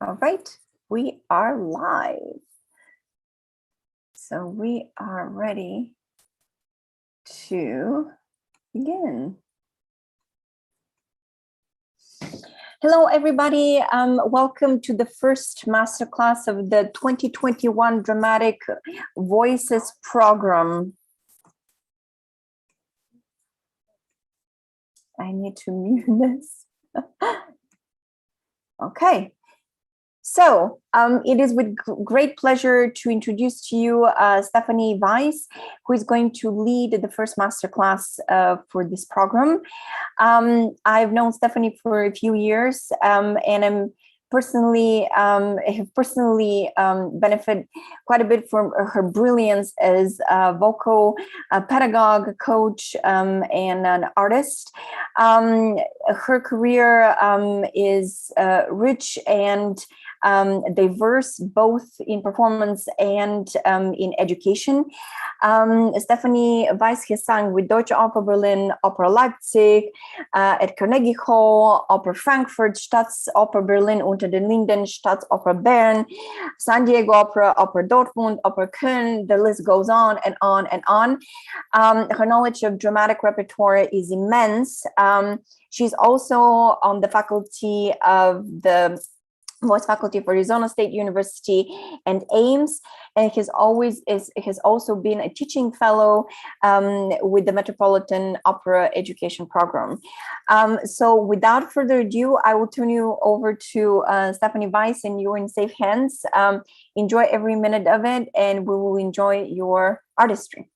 All right, we are live. So we are ready to begin. Hello, everybody. Welcome to the first masterclass of the 2021 Dramatic Voices program. I need to mute this. Okay. So it is with great pleasure to introduce to you Stephanie Weiss, who is going to lead the first masterclass for this program. I've known Stephanie for a few years, and have personally benefited quite a bit from her brilliance as a vocal pedagogue, coach, and an artist. Her career is rich and diverse, both in performance and in education. Stephanie Weiss has sung with Deutsche Oper Berlin, Opera Leipzig, at Carnegie Hall, Opera Frankfurt, Staatsoper Berlin unter den Linden, Staatsoper Bern, San Diego Opera, Opera Dortmund, Opera Köln. The list goes on and on and on. Her knowledge of dramatic repertoire is immense. She's also on the faculty of the Voice faculty for Arizona State University and Ames, and has also been a teaching fellow with the Metropolitan Opera Education Program. So without further ado, I will turn you over to Stephanie Weiss, and you're in safe hands. Enjoy every minute of it, and we will enjoy your artistry.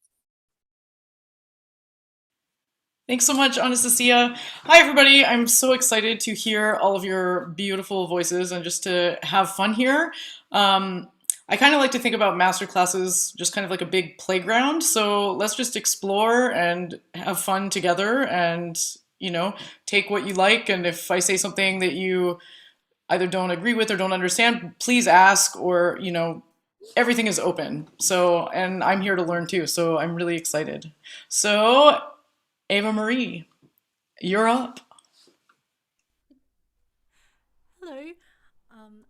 Thanks so much, Anastasia. Hi, everybody. I'm so excited to hear all of your beautiful voices and just to have fun here. I kind of like to think about masterclasses just kind of like a big playground. So let's just explore and have fun together and, you know, take what you like. And if I say something that you either don't agree with or don't understand, please ask, or, you know, everything is open. So, and I'm here to learn too. So I'm really excited. So Eva-Marie, you're up. Hello,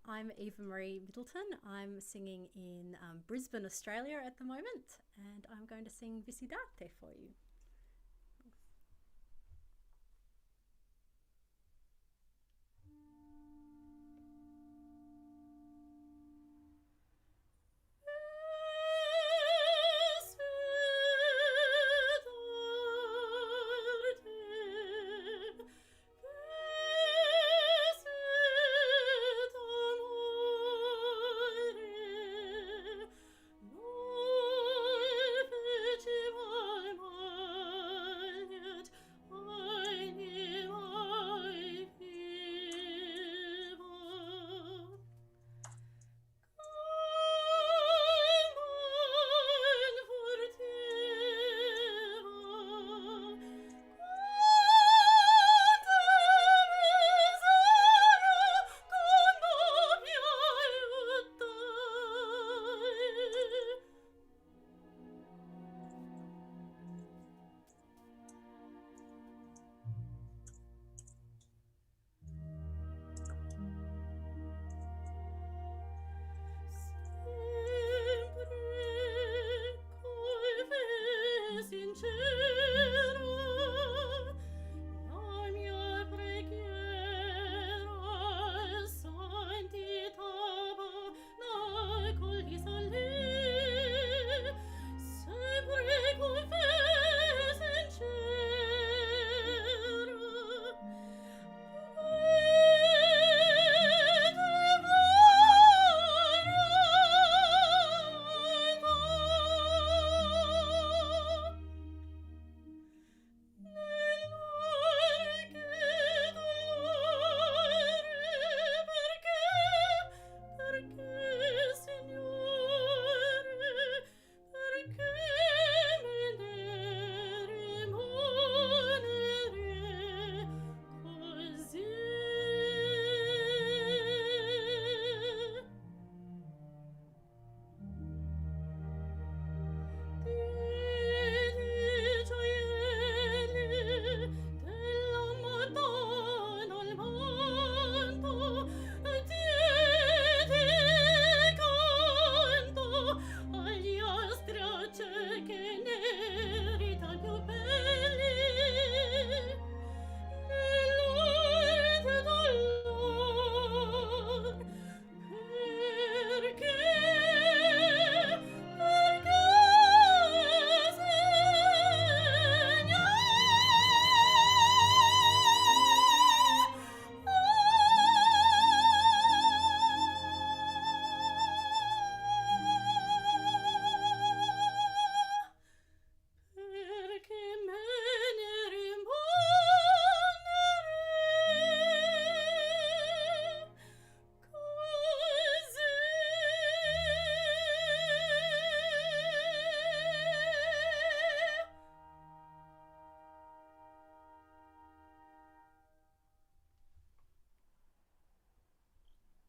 I'm Eva-Marie Middleton. I'm singing in Brisbane, Australia at the moment, and I'm going to sing Vissi for you.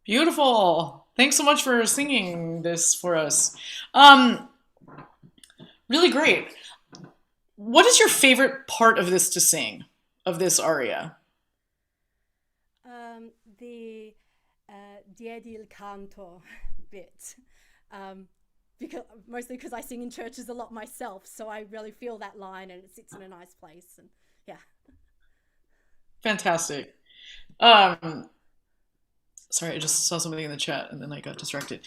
Beautiful. Thanks so much for singing this for us. Really great. What is your favorite part of this to sing, of this aria? The Diedi il canto bit. Mostly because I sing in churches a lot myself, so I really feel that line and it sits in a nice place. And yeah. Fantastic. Sorry, I just saw something in the chat and then I got distracted.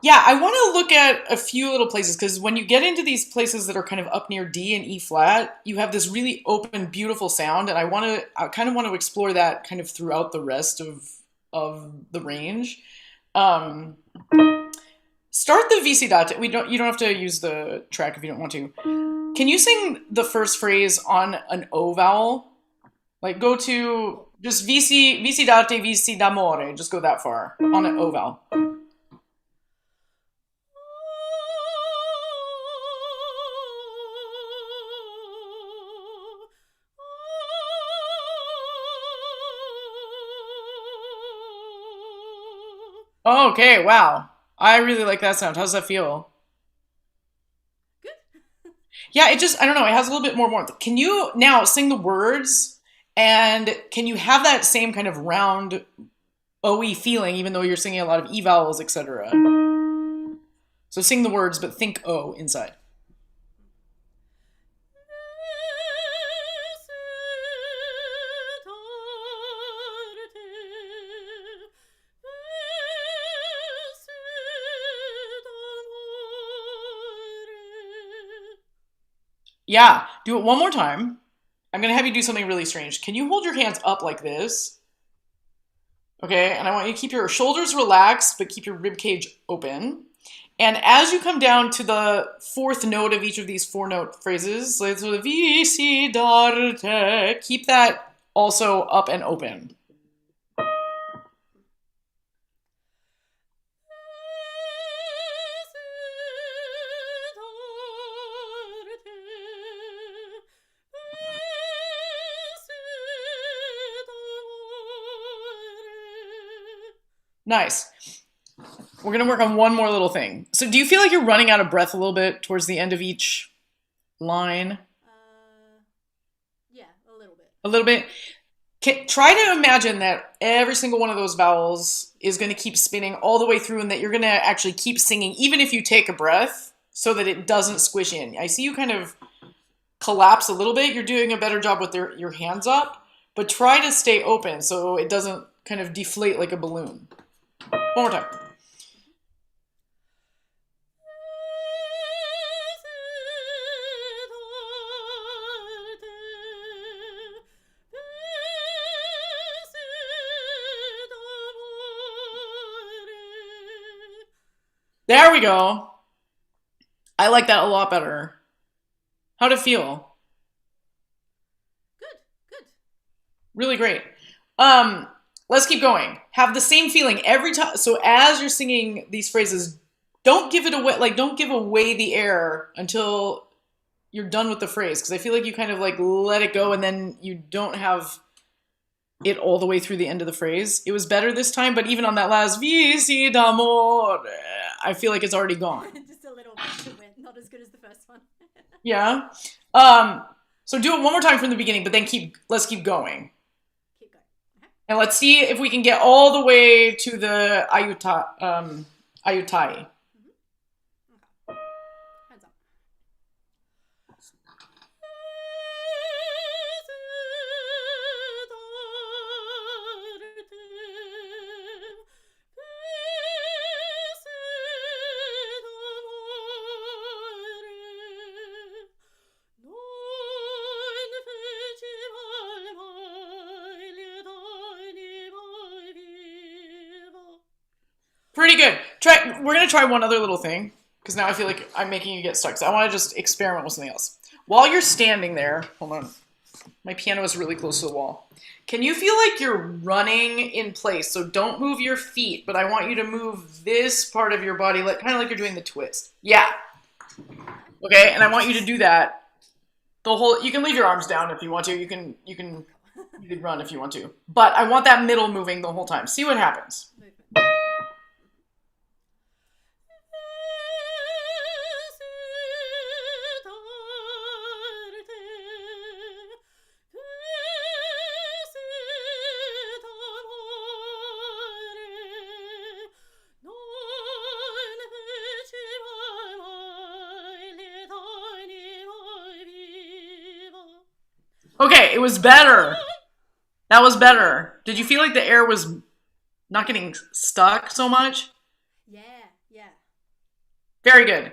Yeah, I want to look at a few little places because when you get into these places that are kind of up near D and E flat, you have this really open, beautiful sound, and I kind of want to explore that kind of throughout the rest of the range. Start the Vissi date. You don't have to use the track if you don't want to. Can you sing the first phrase on an O vowel? Like go to just Vissi date, Vissi d'amore. Just go that far on an O vowel. Okay, wow. I really like that sound. How does that feel? Good. Yeah, I don't know, it has a little bit more warmth. Can you now sing the words, and can you have that same kind of round OE feeling, even though you're singing a lot of E vowels, etc.? So sing the words, but think O inside. Yeah, do it one more time. I'm going to have you do something really strange. Can you hold your hands up like this? Okay, and I want you to keep your shoulders relaxed, but keep your rib cage open. And as you come down to the fourth note of each of these 4-note phrases, so the Vissi date, keep that also up and open. Nice. We're going to work on one more little thing. So do you feel like you're running out of breath a little bit towards the end of each line? Yeah, a little bit. A little bit? Try to imagine that every single one of those vowels is going to keep spinning all the way through and that you're going to actually keep singing even if you take a breath so that it doesn't squish in. I see you kind of collapse a little bit. You're doing a better job with your hands up, but try to stay open so it doesn't kind of deflate like a balloon. One more time. There we go. I like that a lot better. How'd it feel? Good. Really great. Let's keep going. Have the same feeling every time. So as you're singing these phrases, don't give it away. Like, don't give away the air until you're done with the phrase. Because I feel like you kind of like let it go and then you don't have it all the way through the end of the phrase. It was better this time, but even on that last Vissi d'amore, I feel like it's already gone. Just a little bit went, not as good as the first one. Yeah. So do it one more time from the beginning, but then let's keep going. Keep going. Okay. And let's see if we can get all the way to the aiutai. Okay. Hands up. Pretty good. We're going to try one other little thing, because now I feel like I'm making you get stuck. So I want to just experiment with something else. While you're standing there, hold on. My piano is really close to the wall. Can you feel like you're running in place? So don't move your feet, but I want you to move this part of your body, kind of like you're doing the twist. Yeah. Okay, and I want you to do that. You can leave your arms down if you want to. You can You could run if you want to. But I want that middle moving the whole time. See what happens. Movement. Okay, it was better. That was better. Did you feel like the air was not getting stuck so much? Yeah, yeah. Very good.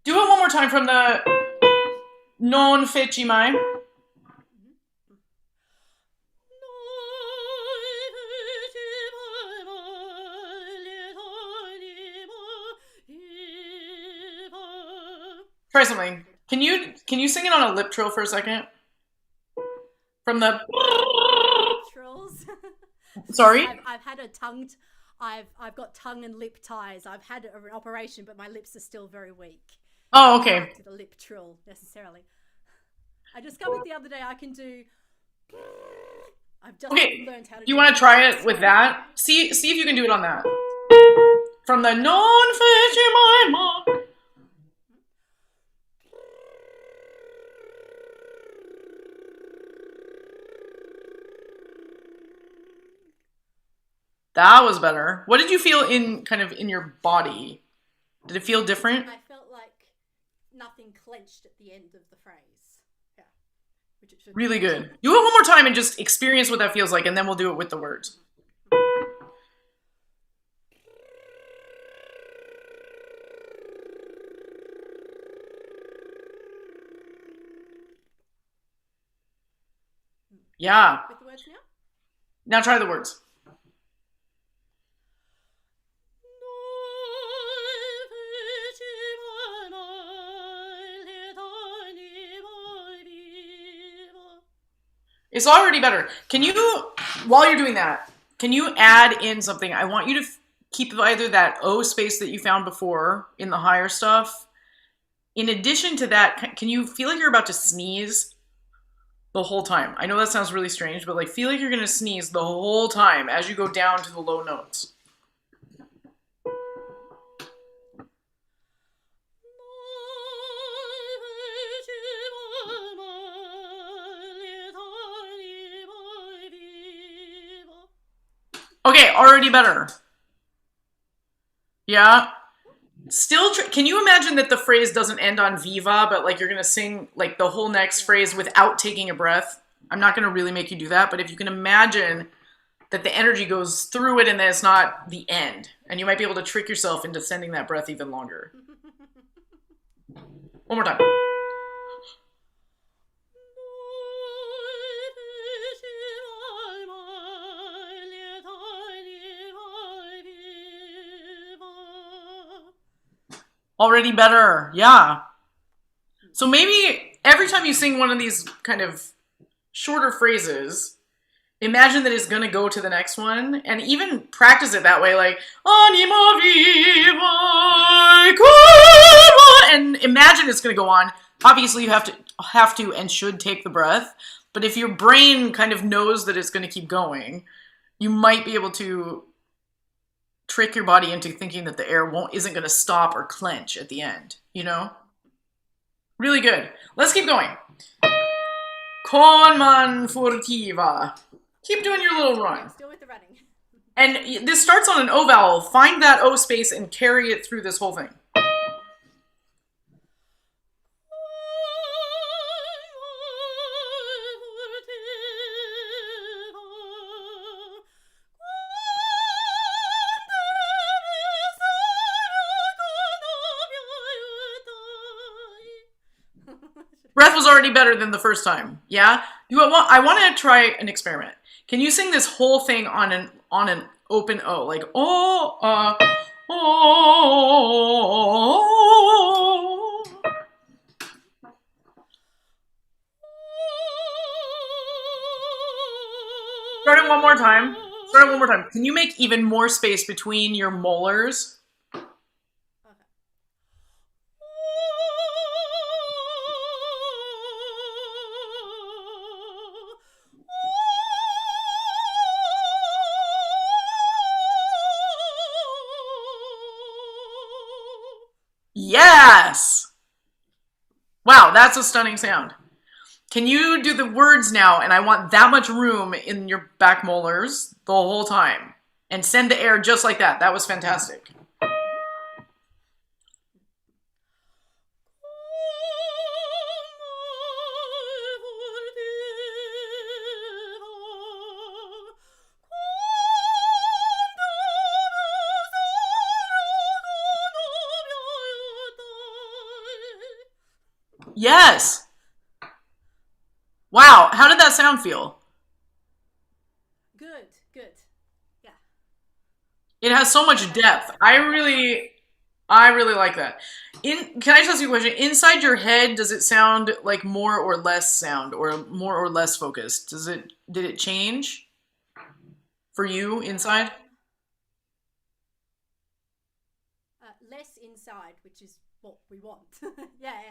Do it one more time from the non feci mai. Try something. Can you sing it on a lip trill for a second? From the Trills. Sorry? I've had a tongue. I've got tongue and lip ties. I've had an operation, but my lips are still very weak. Oh, okay. I can't do the lip trill necessarily. I discovered the other day I can do. I've just learned how to. Do you want to try it with that? See if you can do it on that. From the non feci mai. That was better. What did you feel in your body? Did it feel different? I felt like nothing clenched at the end of the phrase. Yeah. Which it should Really good. Do it one more time and just experience what that feels like, and then we'll do it with the words. Yeah. With the words now? Now try the words. It's already better. Can you, while you're doing that, can you add in something? I want you to keep either that O space that you found before in the higher stuff. In addition to that, can you feel like you're about to sneeze the whole time? I know that sounds really strange, but like feel like you're going to sneeze the whole time as you go down to the low notes. Okay, already better. Yeah. Still, can you imagine that the phrase doesn't end on viva, but like you're going to sing like the whole next phrase without taking a breath? I'm not going to really make you do that, but if you can imagine that the energy goes through it and that it's not the end, and you might be able to trick yourself into sending that breath even longer. One more time. Already better, yeah. So maybe every time you sing one of these kind of shorter phrases, imagine that it's going to go to the next one, and even practice it that way, like Annemarie Vergoossen, and imagine it's going to go on. Obviously, you have to and should take the breath, but if your brain kind of knows that it's going to keep going, you might be able to trick your body into thinking that the air isn't going to stop or clench at the end, you know? Really good. Let's keep going. Con man furtiva. Keep doing your little run. Still with the running. And this starts on an O vowel. Find that O space and carry it through this whole thing. Breath was already better than the first time. Yeah? I want to try an experiment. Can you sing this whole thing on an open O? Like, oh. Start it one more time. Start it one more time. Can you make even more space between your molars? Yes. Wow, that's a stunning sound. Can you do the words now? And I want that much room in your back molars the whole time. And send the air just like that. That was fantastic. Yes. Wow, how did that sound feel? Good, good. Yeah. It has so much depth. I really like that. Can I just ask you a question? Inside your head, does it sound like more or less sound, or more or less focused? Did it change for you inside? Less inside, which is what we want.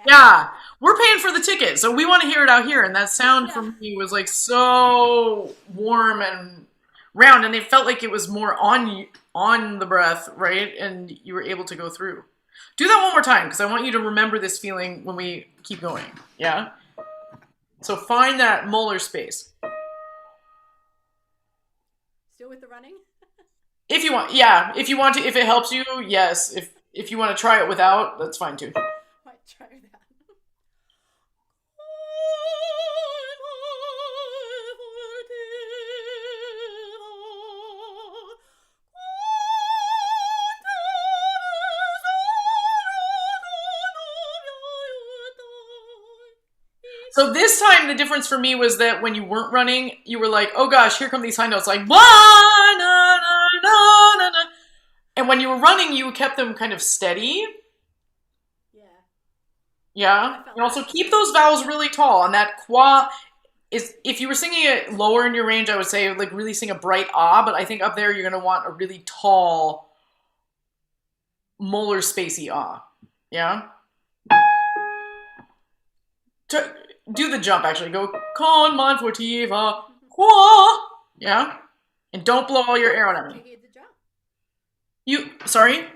Yeah, we're paying for the ticket, so we want to hear it out here. And that sound for me was like so warm and round, and it felt like it was more on the breath, right? And you were able to go through. Do that one more time, because I want you to remember this feeling when we keep going. Yeah. So find that molar space. Still with the running? If you want, yeah. If you want to, if it helps you, yes. If you want to try it without, that's fine too. Might try that. So this time, the difference for me was that when you weren't running, you were like, oh gosh, here come these high notes, like, blah, na, na, na, na, na. And when you were running, you kept them kind of steady. Yeah. And also keep those vowels really tall. And that qua is, if you were singing it lower in your range, I would say like really sing a bright ah, but I think up there you're going to want a really tall molar spacey ah. Yeah. Do the jump actually. Go con man fortiva qua. Yeah. And don't blow all your air on me. Sorry?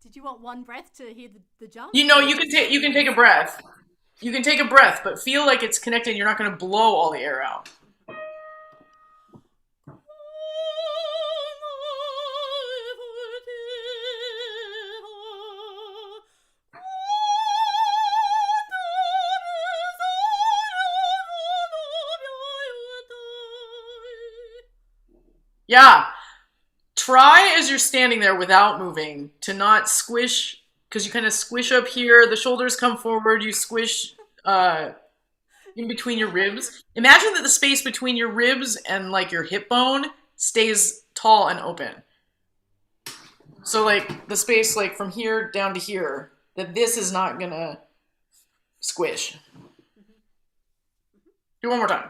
Did you want one breath to hear the jump? You know, you can take a breath. You can take a breath, but feel like it's connected. You're not going to blow all the air out. Yeah. Try as you're standing there without moving to not squish, because you kind of squish up here. The shoulders come forward. You squish in between your ribs. Imagine that the space between your ribs and like your hip bone stays tall and open. So like the space like from here down to here, that this is not going to squish. Do one more time.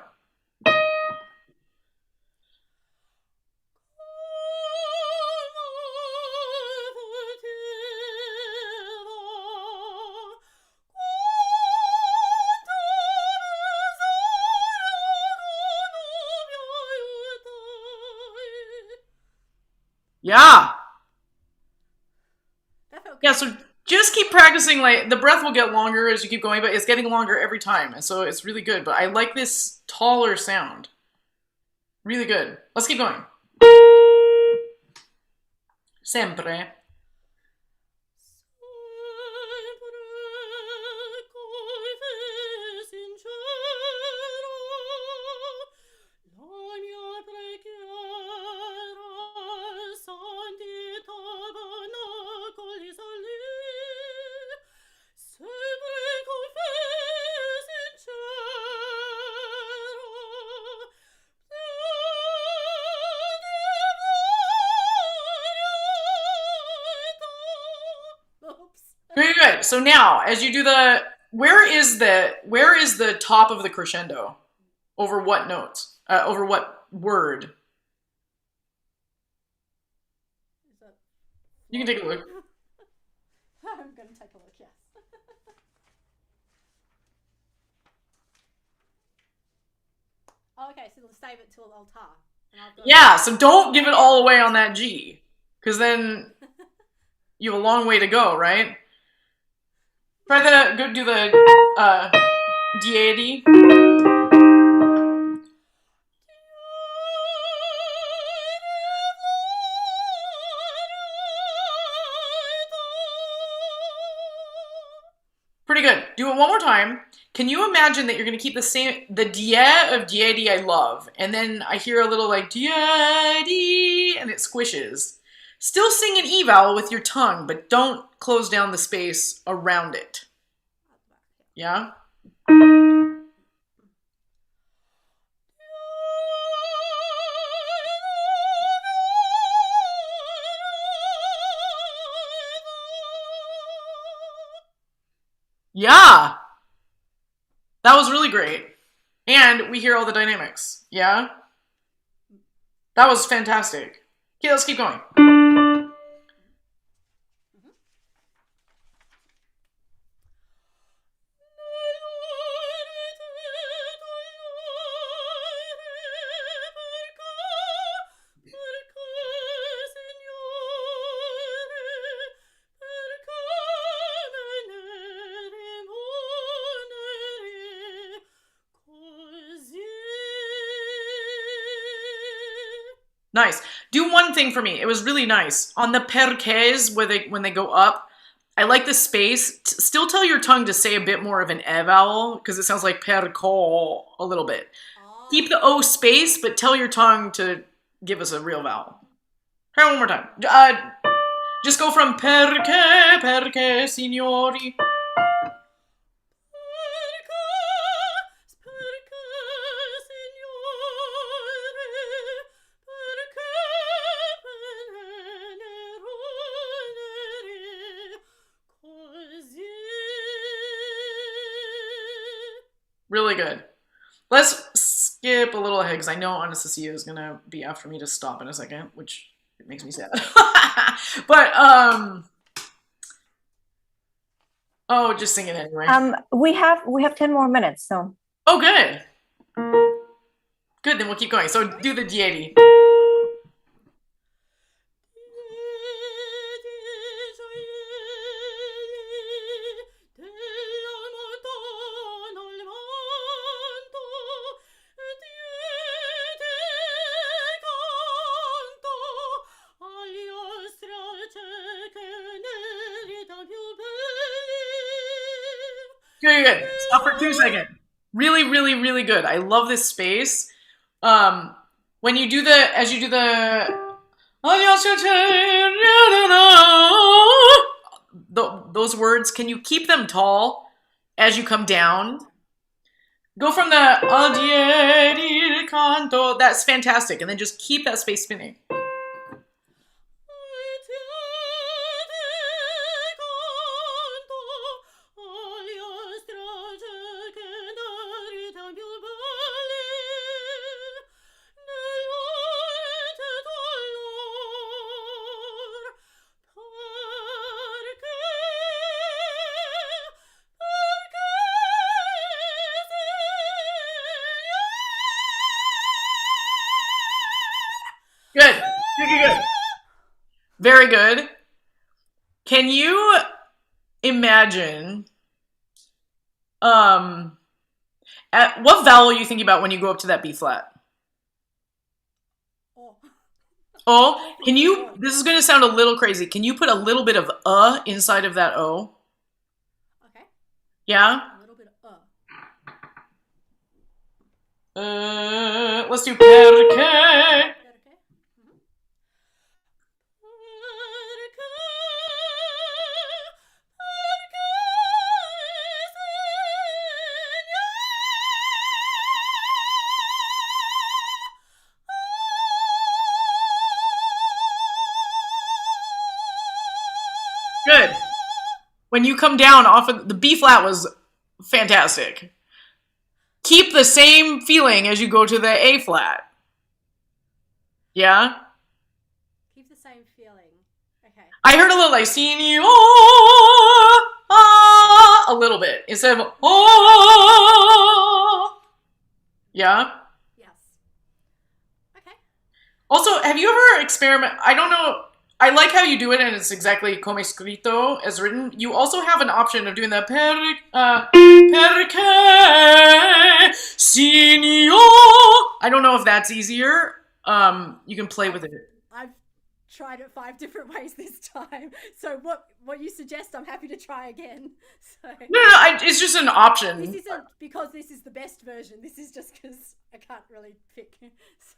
Yeah. Yeah, so just keep practicing. Like the breath will get longer as you keep going, but it's getting longer every time. And so it's really good. But I like this taller sound. Really good. Let's keep going. Sempre. Very good. So now, as you do the, where is the top of the crescendo? Over what notes? Over what word? You can take a look. I'm going to take a look, yes. Oh, okay, so we'll save it till altar. Yeah, so don't give it all away on that G, because then you have a long way to go, right? Try the, go do the deity. Pretty good. Do it one more time. Can you imagine that you're going to keep the die of deity I love, and then I hear a little like deity, and it squishes. Still sing an E vowel with your tongue, but don't close down the space around it. Yeah? Yeah! That was really great. And we hear all the dynamics. Yeah? That was fantastic. Okay, let's keep going. Nice. Do one thing for me. It was really nice. On the perques, when they go up, I like the space. Still tell your tongue to say a bit more of an E vowel, because it sounds like perco a little bit. Keep the O space, but tell your tongue to give us a real vowel. Try one more time. Just go from perché, signori. Really good. Let's skip a little ahead because I know Anastasia is gonna be after me to stop in a second, which makes me sad. But oh, just sing it anyway. We have 10 more minutes, so. Oh, good. Good, then we'll keep going. So do the deity. Good. Stop for 2 seconds. Really, really, really good. I love this space. When you do as you do those words, can you keep them tall as you come down? Go from the canto. That's fantastic. And then just keep that space spinning. Good. Good. Very good. Can you imagine what vowel are you thinking about when you go up to that B flat? Oh, can you, this is going to sound a little crazy. Can you put a little bit of inside of that O? Okay. Yeah? A little bit of Let's do perché. Good. When you come down off of the B flat was fantastic. Keep the same feeling as you go to the A flat. Yeah? Keep the same feeling. Okay. I heard a little like senior, a little bit instead of yeah? Yes. Okay. Also, have you ever experimented? I don't know. I like how you do it, and it's exactly come scritto, as written. You also have an option of doing the perché signor. I don't know if that's easier. You can play with it. I've tried it 5 different ways this time. So what you suggest, I'm happy to try again. So No, it's just an option. This isn't because this is the best version. This is just because I can't really pick.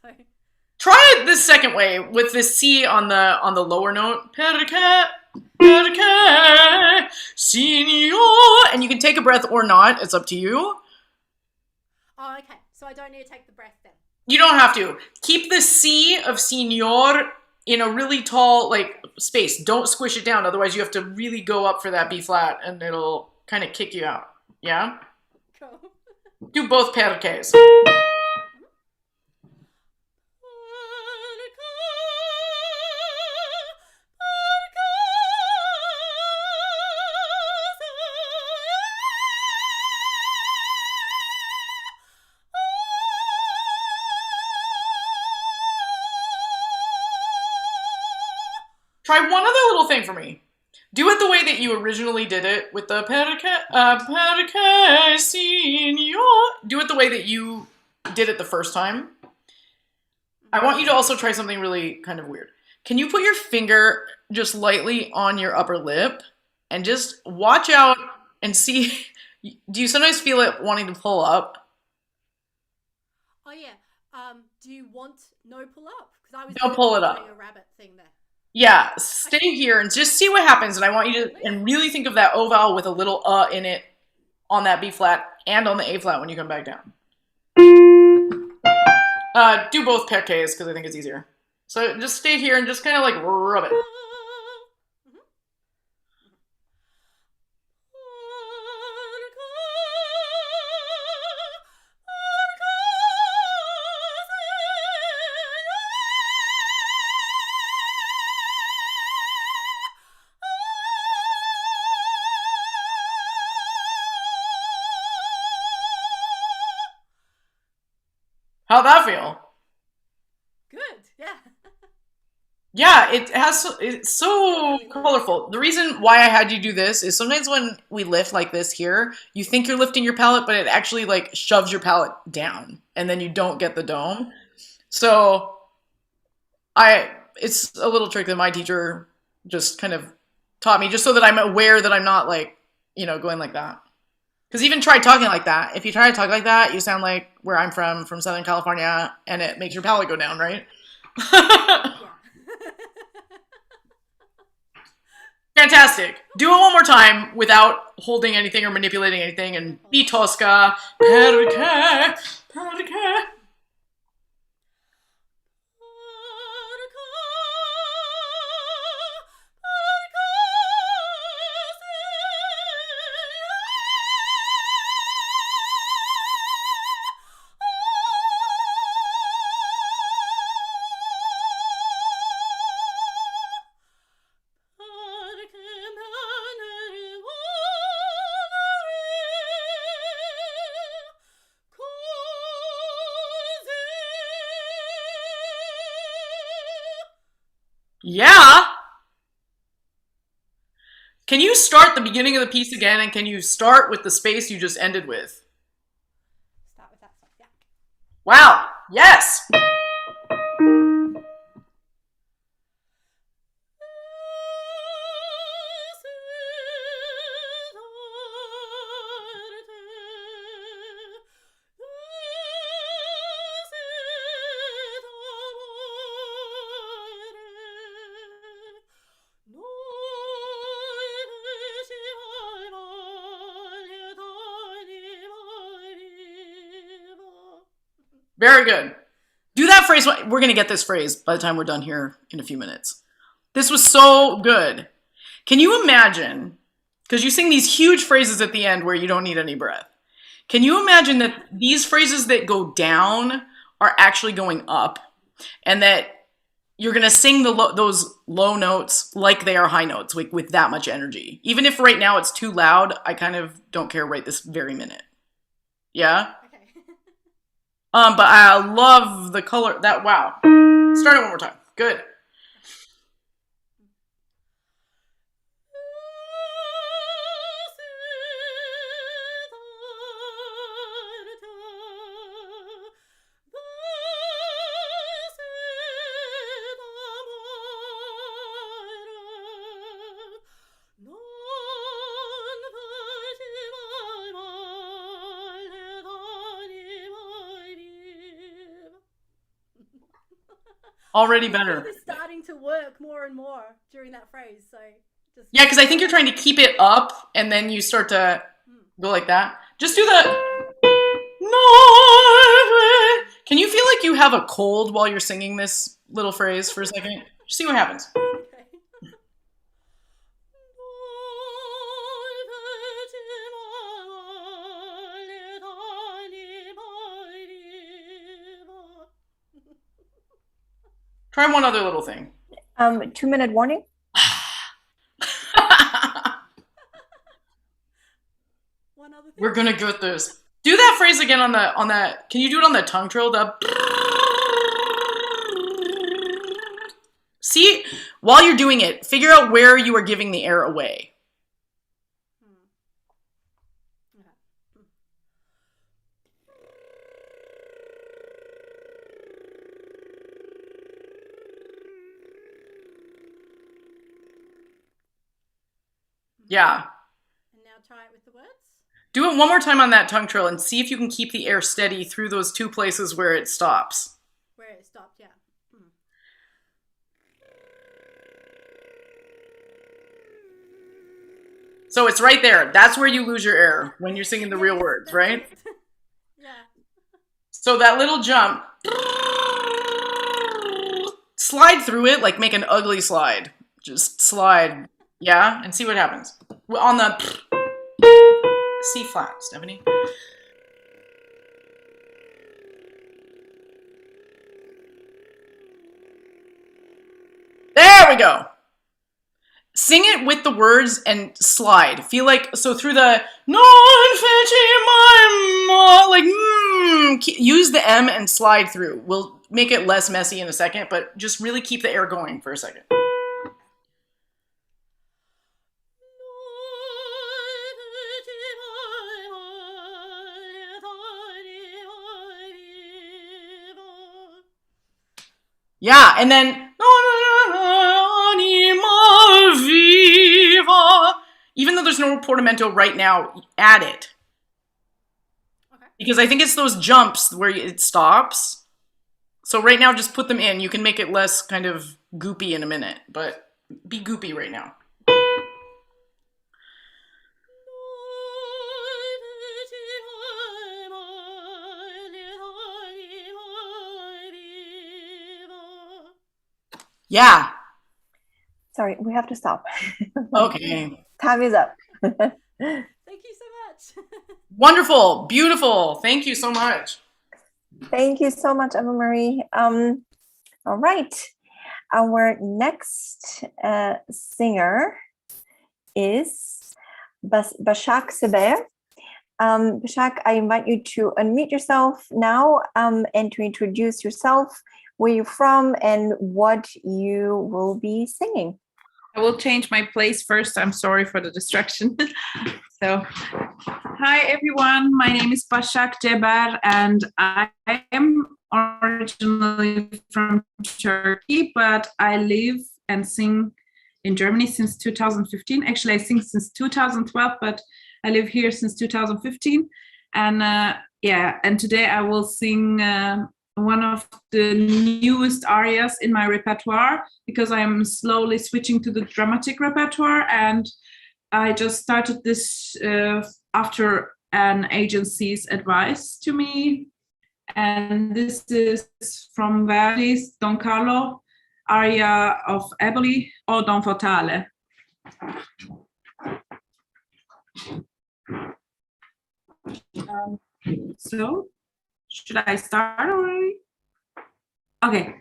So try it this second way with the C on the lower note. Perché signor, and you can take a breath or not. It's up to you. Oh, okay. So I don't need to take the breath then. You don't have to. Keep the C of signor in a really tall like space. Don't squish it down. Otherwise, you have to really go up for that B flat, and it'll kind of kick you out. Yeah. Cool. Do both perchés. Try one other little thing for me. Do it the way that you originally did it with the perché signor. Do it the way that you did it the first time. I want you to also try something really kind of weird. Can you put your finger just lightly on your upper lip and just watch out and see? Do you sometimes feel it wanting to pull up? Oh yeah. Do you want no pull up? Because I was Don't pull it up. doing a rabbit thing there. Yeah, stay here and just see what happens. And I want you to and really think of that O vowel with a little in it on that B flat and on the A flat when you come back down. Do both perchés because I think it's easier. So just stay here and just kind of like rub it. How'd that feel? Good, yeah. Yeah, it's so colorful. The reason why I had you do this is sometimes when we lift like this here, you think you're lifting your palate, but it actually like shoves your palate down and then you don't get the dome. So it's a little trick that my teacher just kind of taught me just so that I'm aware that I'm not like, going like that. Because even try talking like that. If you try to talk like that, you sound like where I'm from Southern California, and it makes your palate go down, right? Yeah. Fantastic. Do it one more time without holding anything or manipulating anything, and be Tosca. Perché. Yeah. Can you start the beginning of the piece again, and can you start with the space you just ended with? Start with that stuff, yeah. Wow. Yes. Very good. Do that phrase. We're going to get this phrase by the time we're done here in a few minutes. This was so good. Can you imagine, because you sing these huge phrases at the end where you don't need any breath. Can you imagine that these phrases that go down are actually going up, and that you're going to sing those low notes like they are high notes, with that much energy? Even if right now it's too loud, I kind of don't care right this very minute. Yeah? But I love the color. Wow. Start it one more time. Good. Already better. It's starting to work more and more during that phrase. So just Yeah, because I think you're trying to keep it up, and then you start to go like that. Just do the. Can you feel like you have a cold while you're singing this little phrase for a second? Just see what happens. Okay. Try one other little thing. 2-minute warning. One other thing. We're gonna get this. Do that phrase again on that. Can you do it on the tongue trill? The. See, while you're doing it, figure out where you are giving the air away. Okay. Yeah. And now try it with the words. Do it one more time on that tongue trill and see if you can keep the air steady through those two places where it stops. Where it stopped, yeah. So it's right there. That's where you lose your air when you're singing the real words, right? Yeah. So that little jump, slide through it, like make an ugly slide. Just slide, yeah, and see what happens. On the C flat, Stephanie. There we go. Sing it with the words and slide. Feel like, so through the like, use the M and slide through. We'll make it less messy in a second, but just really keep the air going for a second. Yeah, and then even though there's no portamento right now, add it. Okay. Because I think it's those jumps where it stops. So right now, just put them in. You can make it less kind of goopy in a minute, but be goopy right now. Yeah. Sorry, we have to stop. Okay. Time is up. Thank you so much. Wonderful. Beautiful. Thank you so much. Thank you so much, Eva-Marie. All right. Our next singer is Başak Ceber. Başak, I invite you to unmute yourself now and to introduce yourself, where you're from, and what you will be singing. I will change my place first. I'm sorry for the distraction. So, hi everyone. My name is Başak Ceber, and I am originally from Turkey, but I live and sing in Germany since 2015. Actually, I sing since 2012, but I live here since 2015. And and today I will sing one of the newest arias in my repertoire, because I am slowly switching to the dramatic repertoire, and I just started this after an agency's advice to me. And this is from Verdi's Don Carlo, aria of Eboli or Don Fatale. So, should I start already? Okay.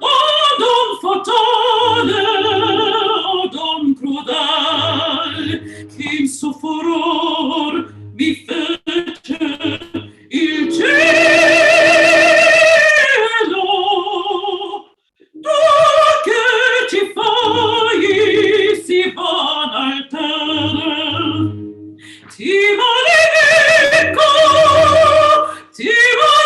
Oh, Don Fatale, oh, Don Crudel, che in suo furor mi fece il cielo. Tu che ci fai si van altere, ti maledico, ti maledico.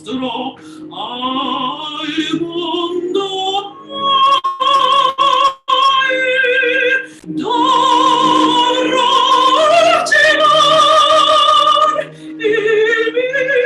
inchiostro al mondo mai d'oro celar il mio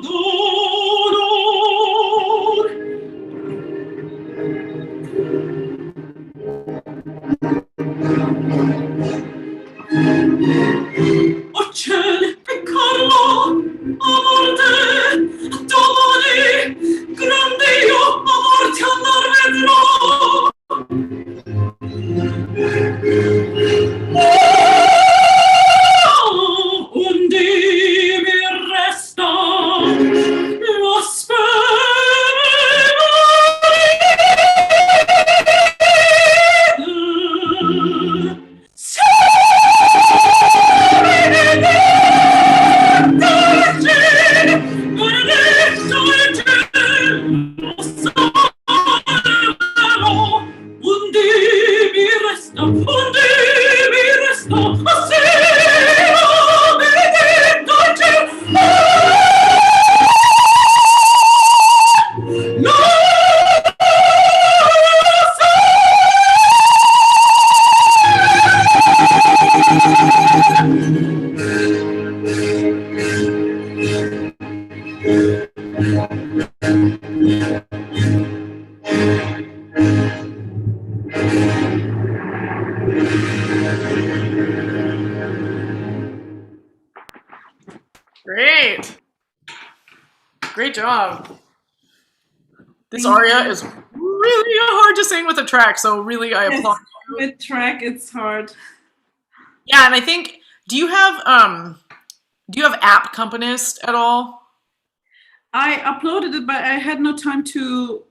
dono. O ciel e Carlo, amor te, domani, grande io, amor ti andar vedrò. Undi mi resta la Great. Great job. This aria is really hard to sing with a track, so really I applaud you. With track, it's hard. Yeah, and I think, do you have app accompanist at all? I uploaded it, but I had no time to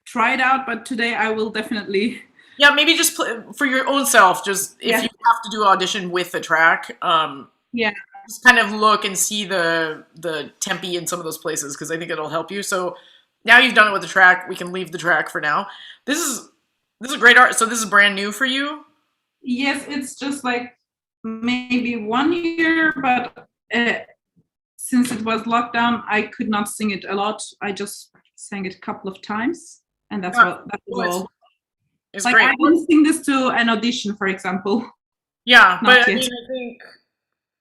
try it out. But today I will definitely. Yeah, maybe just for your own self, just if you have to do audition with the track, Yeah. just kind of look and see the tempi in some of those places, because I think it'll help you. So now you've done it with the track, we can leave the track for now. This is great art. So this is brand new for you? Yes, it's just like maybe 1 year, but since it was lockdown, I could not sing it a lot. I just sang it a couple of times, and that was all. It's like, great. I didn't sing this to an audition, for example. Yeah, but I yet. mean, I think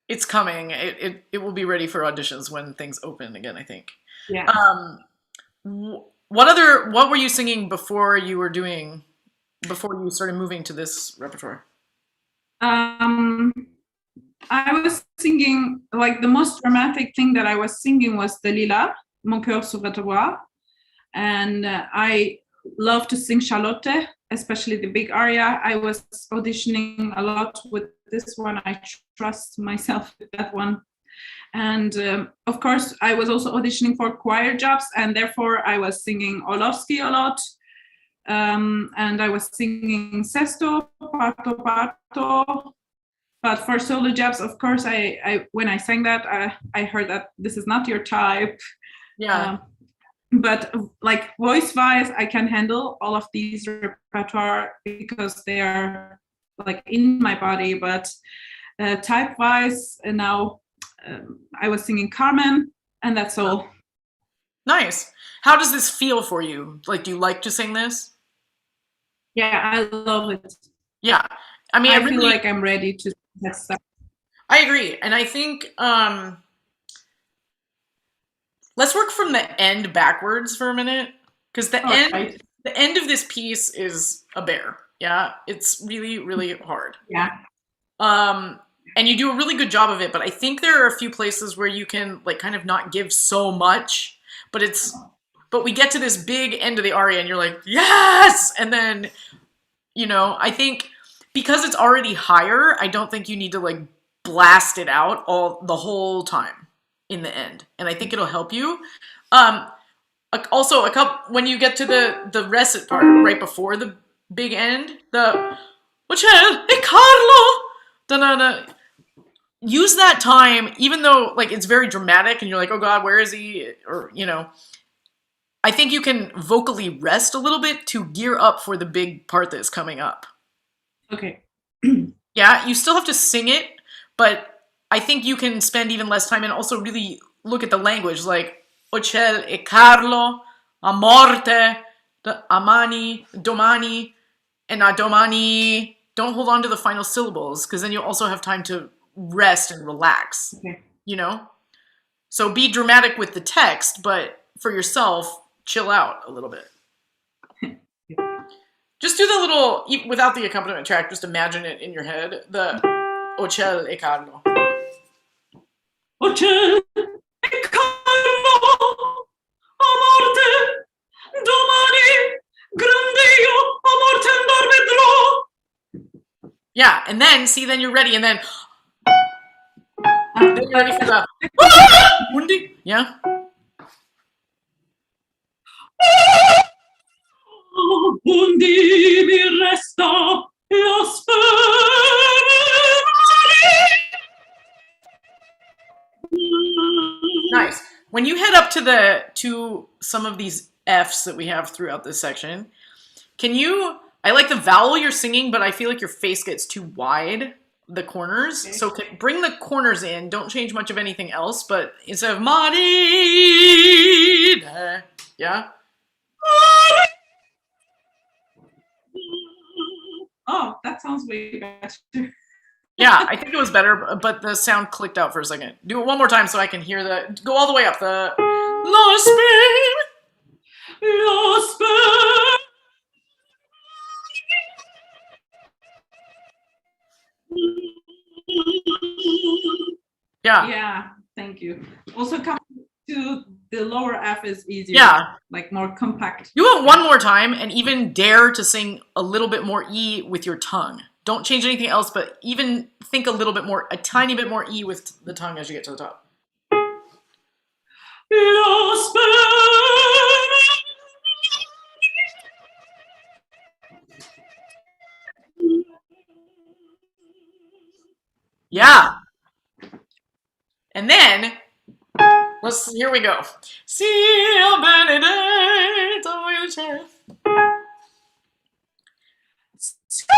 it's coming. It will be ready for auditions when things open again, I think. Yeah. What were you singing before you started moving to this repertoire? I was singing, like, the most dramatic thing that I was singing was Dalila, Mon cœur sur votre voix. And I love to sing Charlotte, especially the big aria. I was auditioning a lot with this one. I trust myself with that one. And of course, I was also auditioning for choir jobs, and therefore I was singing Orlovsky a lot. And I was singing Sesto, Parto, Parto. But for solo jobs, of course, I when I sang that, I heard that this is not your type. Yeah. But like voice-wise, I can handle all of these repertoire because they are like in my body. But type-wise, now I was singing Carmen, and that's all. Nice. How does this feel for you? Like, do you like to sing this? Yeah, I love it. Yeah. I mean, I feel like I'm ready to start. I agree. And I think let's work from the end backwards for a minute. Because the end of this piece is a bear. Yeah. It's really, really hard. Yeah. And you do a really good job of it, but I think there are a few places where you can like kind of not give so much, but we get to this big end of the aria and you're like, yes! And then, you know, I think because it's already higher, I don't think you need to like blast it out the whole time in the end. And I think it'll help you. Also, when you get to the recit part right before the big end, the Carlo, da-na-na, use that time, even though like it's very dramatic and you're like, oh God, where is he? Or, you know, I think you can vocally rest a little bit to gear up for the big part that's coming up. Okay. Yeah, you still have to sing it, but I think you can spend even less time and also really look at the language, like Ocel e Carlo, a morte, amani, domani, and a domani. Don't hold on to the final syllables because then you'll also have time to rest and relax. Okay. You know? So be dramatic with the text, but for yourself, chill out a little bit. Just do the little, without the accompaniment track, just imagine it in your head. The Ocel e Carlo. Ocel e Carlo, a morte, domani, grande io, a morte andar vedrò. Yeah, and then, see, then you're ready, and then you're ready for the Mundi. Yeah? Undi mi resta la Nice. When you head up to some of these Fs that we have throughout this section, I like the vowel you're singing, but I feel like your face gets too wide, the corners. Okay. So bring the corners in. Don't change much of anything else, but instead of Mari, yeah? Oh, that sounds way better. Yeah, I think it was better, but the sound clicked out for a second. Do it one more time so I can hear go all the way up. The Los Yeah. Yeah, thank you. Also, come to the lower F is easier. Yeah. Like more compact. Do it one more time and even dare to sing a little bit more E with your tongue. Don't change anything else, but even think a tiny bit more E with the tongue as you get to the top. Yeah. And then, here we go. Sia benedetto il cielo. Stop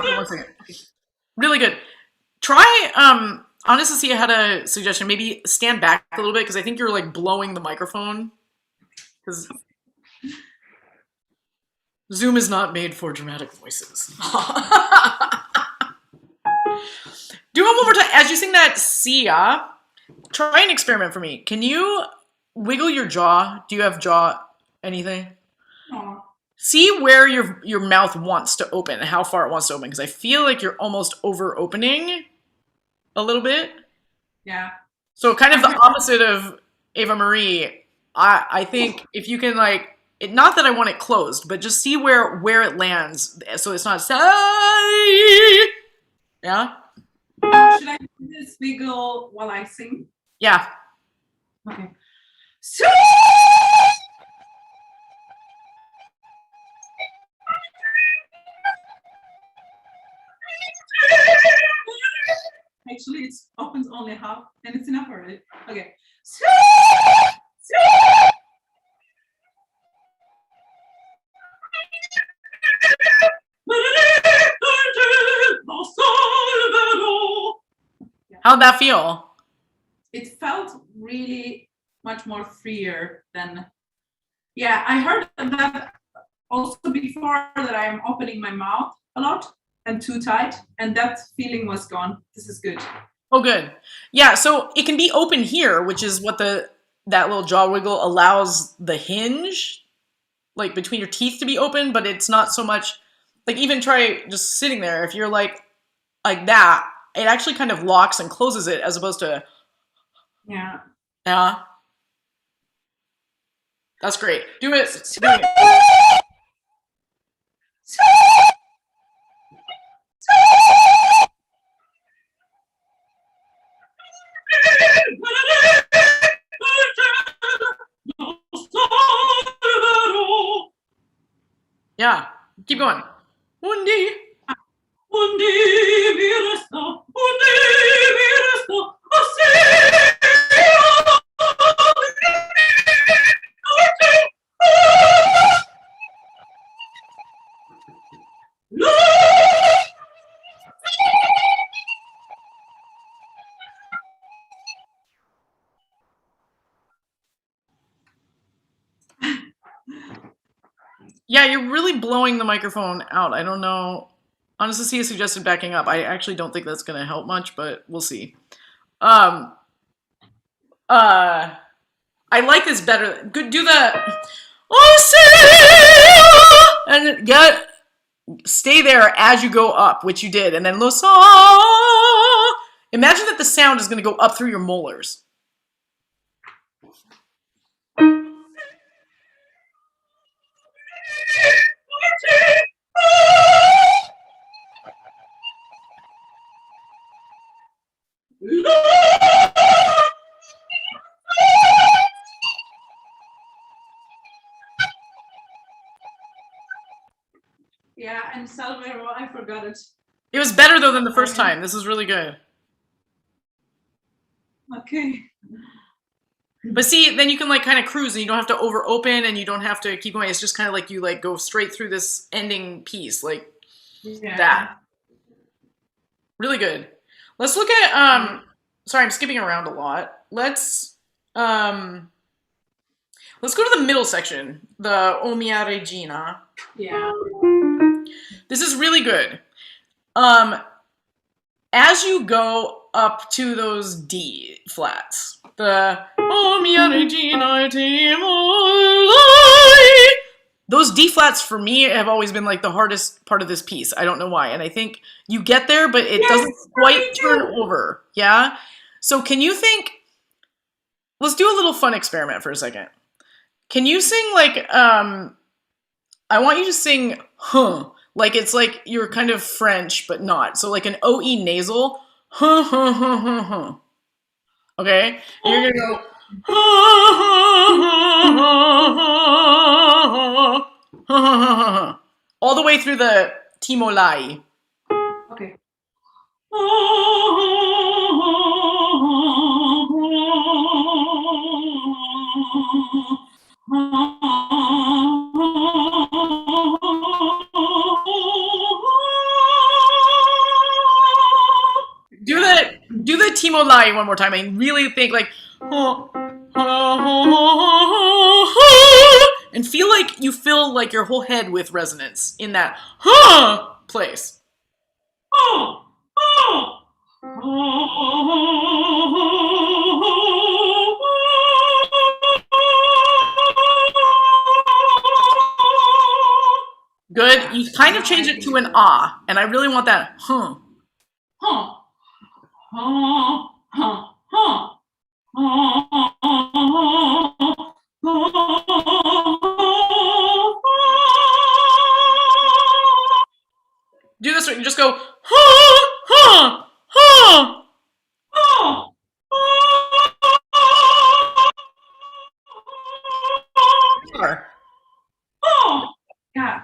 for 1 second. Okay. Really good. Try, Anastasia had a suggestion. Maybe stand back a little bit because I think you're like blowing the microphone. Because Zoom is not made for dramatic voices. Do it one more time. As you sing that Sia, try an experiment for me. Can you wiggle your jaw? Do you have jaw anything? Aww. See where your mouth wants to open and how far it wants to open. Because I feel like you're almost over-opening a little bit. Yeah. So kind of the opposite of Eva-Marie. I think if you can like, not that I want it closed, but just see where it lands. So it's not, yeah? Should I do this wiggle while I sing? Yeah. Okay. Actually, it opens only half, and it's enough already. Okay. How'd that feel? it felt really much more freer than, yeah, I heard that also before, that I'm opening my mouth a lot and too tight, and that feeling was gone. This is good. Oh, good. Yeah, so it can be open here, which is what that little jaw wiggle allows the hinge, like between your teeth, to be open, but it's not so much, like even try just sitting there. If you're like that, it actually kind of locks and closes it as opposed to, yeah. Yeah. That's great. Do it. Do it. Yeah. Keep going. Undi. Undi mi resta, undi mi resta, ossia. Yeah, you're really blowing the microphone out. I don't know. Anastasia suggested backing up. I actually don't think that's going to help much, but we'll see. I like this better. Good, do the and stay there as you go up, which you did, and then lo sa. Imagine that the sound is going to go up through your molars. Yeah, and Salvero, I forgot it. It was better though than the first time. This is really good. Okay. But see, then you can like kind of cruise and you don't have to over open and you don't have to keep going. It's just kind of like you like go straight through this ending piece like that. Really good. Let's look at sorry, I'm skipping around a lot. Let's go to the middle section, the O mia regina. Yeah. This is really good. As you go up to those D flats, the O mia regina ti volai, those D flats for me have always been like the hardest part of this piece. I don't know why. And I think you get there, but it doesn't quite turn over. Yeah? So can you think, let's do a little fun experiment for a second. Can you sing like, I want you to sing, huh. Like it's like you're kind of French, but not. So like an OE nasal, huh, huh, huh, huh, huh. Okay? And you're gonna go, huh, huh, huh, huh, all the way through the timolai. Okay. Do the timolai one more time. I really think like, and feel like you fill like your whole head with resonance in that place. Good. You kind of change it to an ah, and I really want that Do this one. You just go Yeah.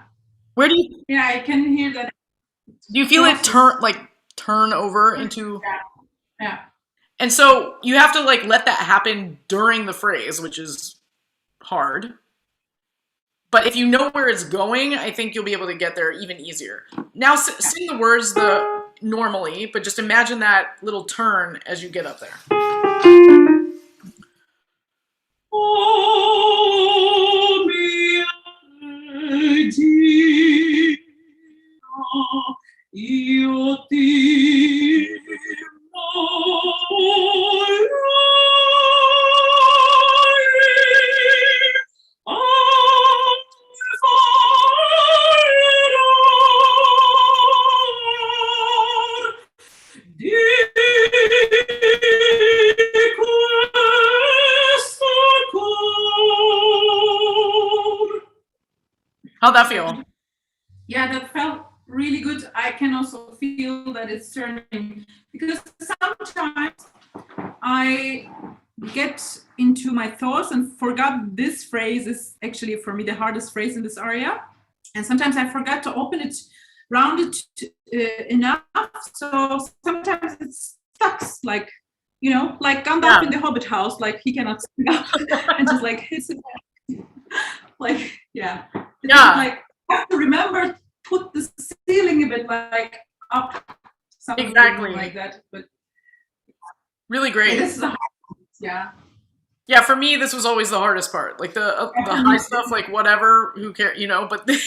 Where do you? Yeah, I can hear that. Do you feel it turn over into? Yeah. And so you have to like let that happen during the phrase, which is hard. But if you know where it's going, I think you'll be able to get there even easier. Now sing the words normally, but just imagine that little turn as you get up there. How'd that feel? Yeah, that felt really good. I can also feel that it's turning, because sometimes I get into my thoughts and forgot this phrase is actually for me the hardest phrase in this area. And sometimes I forgot to open it, round it enough. So sometimes it stuck, like, you know, like Gandalf in the Hobbit house, like he cannot sing up and just like hits it. Like, yeah. Like, I have to remember, put the ceiling a bit like up, something like that. But really great. Yeah, this is a hard one. Yeah. Yeah, for me, this was always the hardest part. Like the high stuff, like whatever, who cares, you know, but same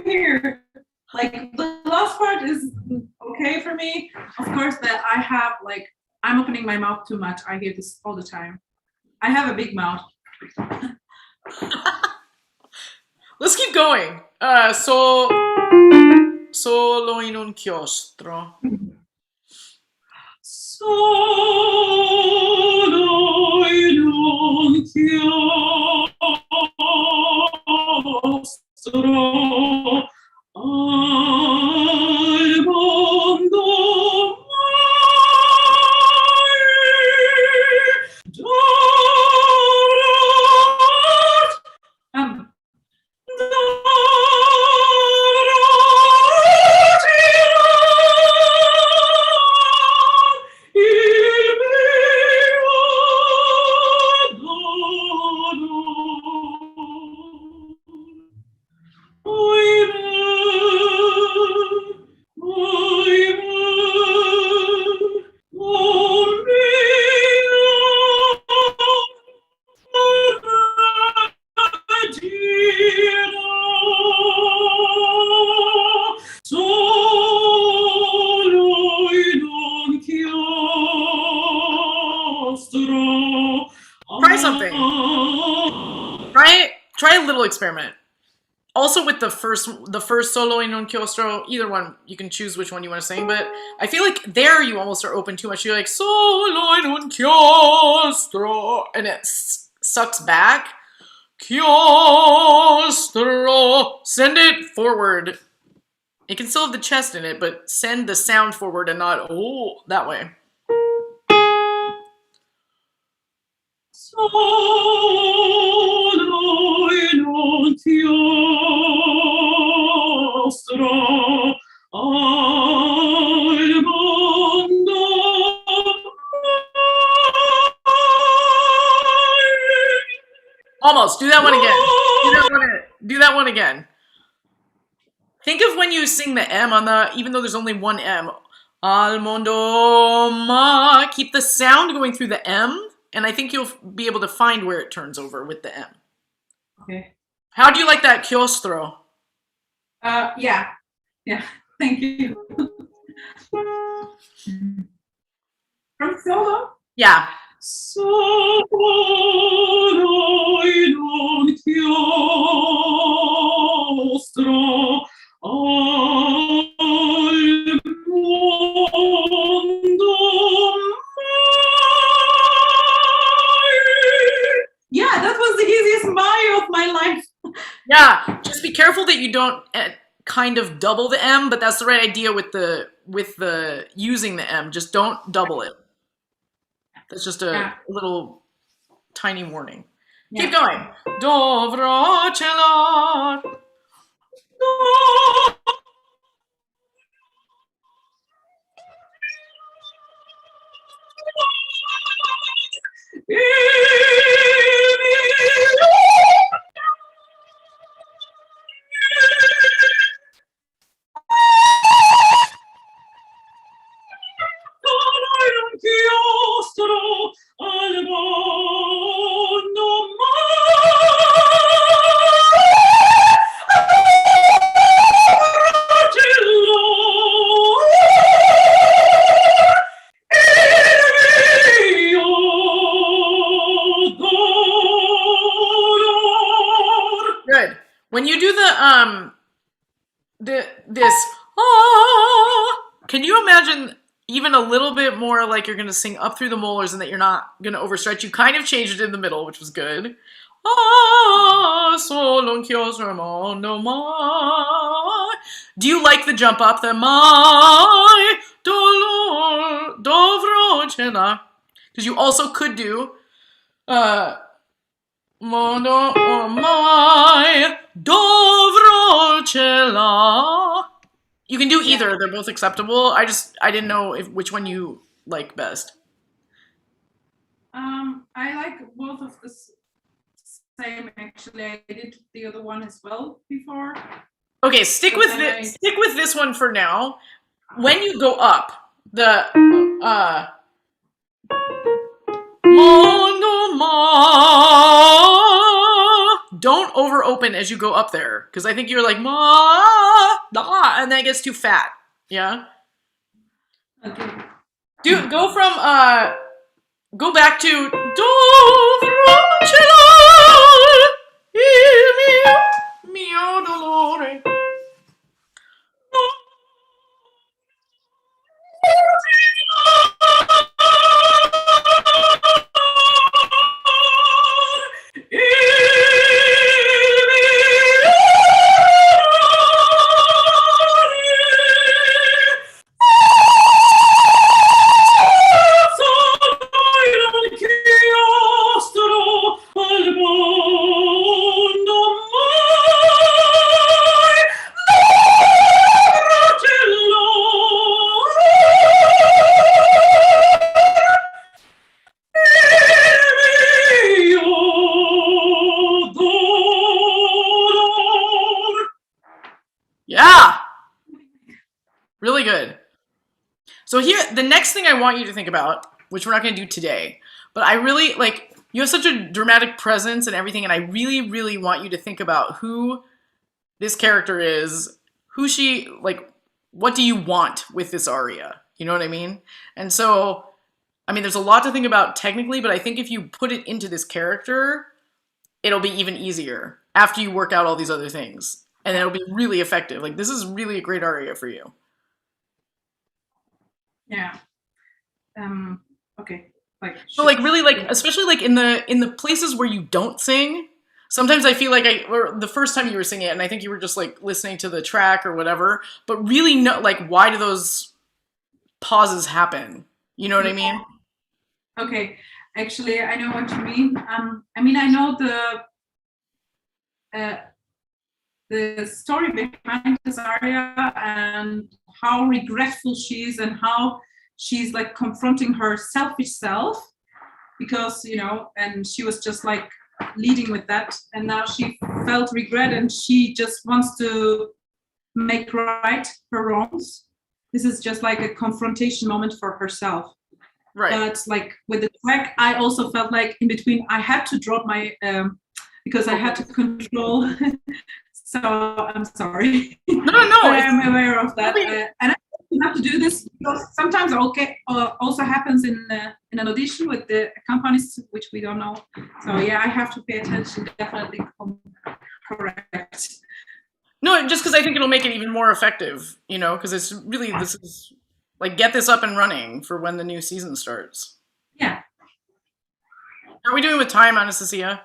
here. Like the last part is okay for me. Of course, that I have, like, I'm opening my mouth too much. I hear this all the time. I have a big mouth. Let's keep going. Solo in un chiostro. Solo in un chiostro al mondo mai Try something. Try a little experiment. Also with the first solo in un chiostro, either one, you can choose which one you want to sing, but I feel like there you almost are open too much. You're like, solo in un chiostro, and it sucks back. Chiostro. Send it forward. It can still have the chest in it, but send the sound forward and not, oh, that way. Solo in un chiostro al mondo Almost. Do that one again. Do that one again. Think of when you sing the M on the, even though there's only one M. Al mondo ma. Keep the sound going through the M, and I think you'll be able to find where it turns over with the M. Okay. How do you like that chiostro? Yeah. Thank you. From solo? Yeah. Solo in un chiostro al mondo mai. Yeah, that was the easiest Mario of my life. Yeah, just be careful that you don't kind of double the M, but that's the right idea with the using the M. Just don't double it. That's just a little tiny warning. Yeah. Keep going. Dovrò celar. Good. When you do this can you imagine even a little bit more like you're gonna sing up through the molars and that you're not gonna overstretch? You kind of changed it in the middle, which was good. solo un chiuso mondo mai. Do you like the jump up? The mai dolor dovrò cena. Because you also could do mondo mai dovrò cena. You can do either. They're both acceptable. I didn't know which one you like best. I like both of the same. Actually, I did the other one as well before. Okay, stick with this one for now. When you go up, the don't over open as you go up there, because I think you're like ma da, and then it gets too fat. Yeah. Okay. Go from go back to do mio dolore. Yeah! Really good. So here, the next thing I want you to think about, which we're not going to do today, but I really, like, you have such a dramatic presence and everything, and I really, really want you to think about who this character is, who she, like, what do you want with this aria? You know what I mean? And so, I mean, there's a lot to think about technically, but I think if you put it into this character, it'll be even easier after you work out all these other things. And it'll be really effective. Like, this is really a great aria for you. Yeah. Okay. Like, so like really like, especially like in the places where you don't sing, sometimes I feel like or the first time you were singing it, and I think you were just like listening to the track or whatever, but really no, like, why do those pauses happen? You know what I mean? Okay. Actually, I know what you mean. I mean, I know the story behind this aria and how regretful she is and how she's like confronting her selfish self, because, you know, and she was just like leading with that, and now she felt regret and she just wants to make right her wrongs. This is just like a confrontation moment for herself. Right. But like with the track, I also felt like in between I had to drop my because I had to control. So I'm sorry. No. I'm aware of that, and I have to do this because sometimes also happens in an audition with the accompanist, which we don't know. So yeah, I have to pay attention. Definitely correct. No, just because I think it'll make it even more effective. You know, because it's really, this is like, get this up and running for when the new season starts. Yeah. How are we doing with time, Anastasia?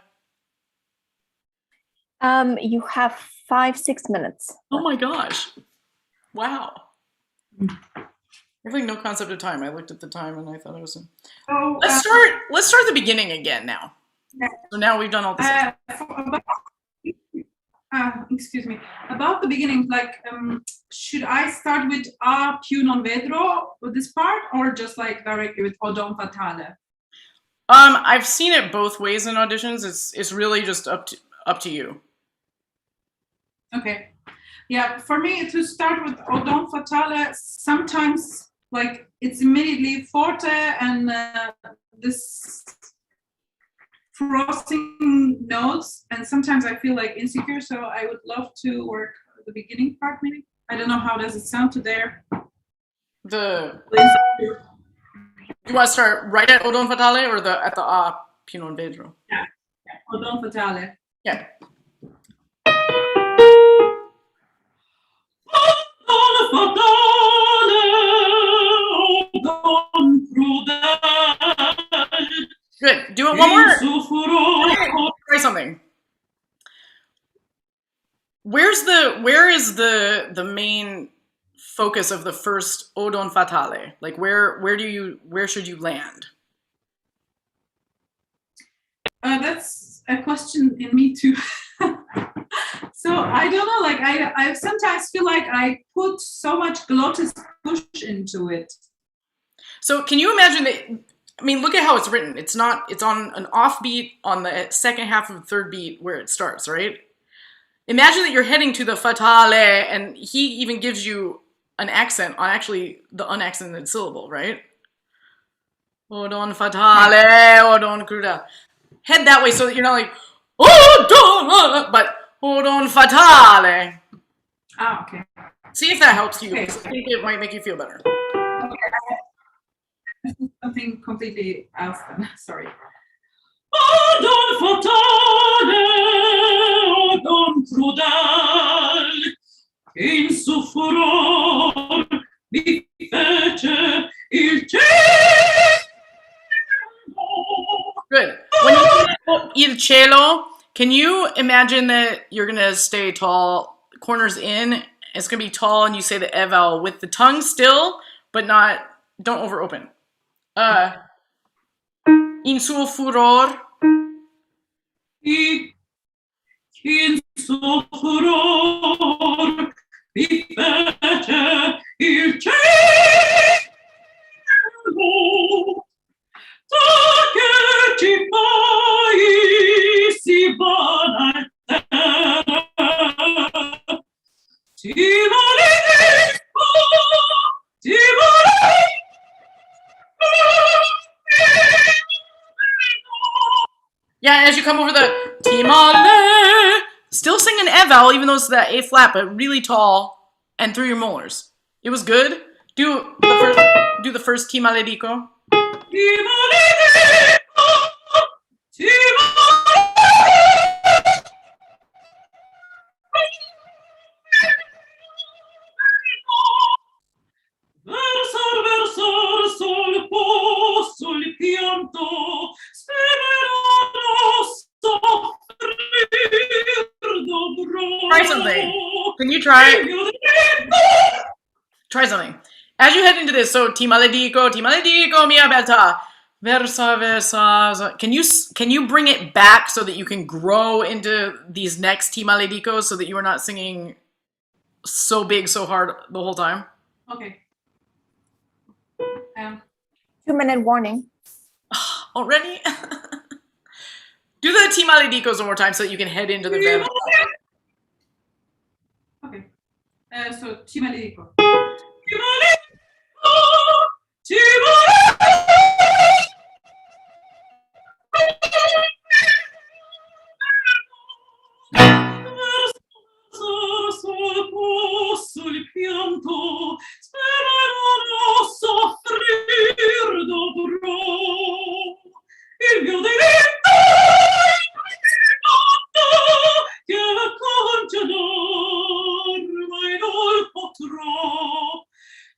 You have 5-6 minutes. Oh my gosh. Wow. I have like no concept of time. I looked at the time and I thought it was let's start the beginning again now. Yeah. So now we've done all this. Excuse me. About the beginning, like, should I start with a più non vedrò with this part, or just like directly with O don fatale? I've seen it both ways in auditions. It's really just up to you. Okay. Yeah, for me to start with O don fatale, sometimes like it's immediately forte and this crossing notes, and sometimes I feel like insecure, so I would love to work the beginning part maybe. I don't know, how does it sound to there? You want to start right at O don fatale or at the A più non vedrò? Yeah, O don fatale. Yeah. Good. Do it one more. I something. Where is the main focus of the first Odon Fatale? Like where should you land? That's a question in me too. So I don't know, like I sometimes feel like I put so much glottis push into it. So can you imagine that? I mean, look at how it's written. It's on an offbeat on the second half of the third beat where it starts, right? Imagine that you're heading to the Fatale, and he even gives you an accent on actually the unaccented syllable, right? Odon Fatale, Odon Cruda. Head that way so that you're not like, Odon, but Odon Fatale. Ah, okay. See if that helps you. Okay. I think it might make you feel better. Okay. Something completely else then. Sorry. Odon fatale, odon crudel, in suo furor vi fece il cielo. Good. When you il cielo, can you imagine that you're gonna stay tall, corners in? It's gonna be tall, and you say the e vowel with the tongue still, but don't over open. In suo furor. In suo furor vi fece il cielo. Che ci fai si vana terra, ti maledico, ti Yeah, as you come over the Timale, still sing an E vowel, even though it's that A flat, but really tall and through your molars. It was good. Do the first Timaledico. Versar sol posso il pianto, Try something. Can you try something? As you head into this, so ti maledico, mia bella. Versa. Can you bring it back so that you can grow into these next ti maledicos so that you are not singing so big, so hard the whole time? Okay. 2-minute warning. Already? Do the ti maledicos one more time so that you can head into the versa. Okay. So ti maledico. Il pianto, spero soffrir dovrò. Il mio diritto che concedor mai non potrò.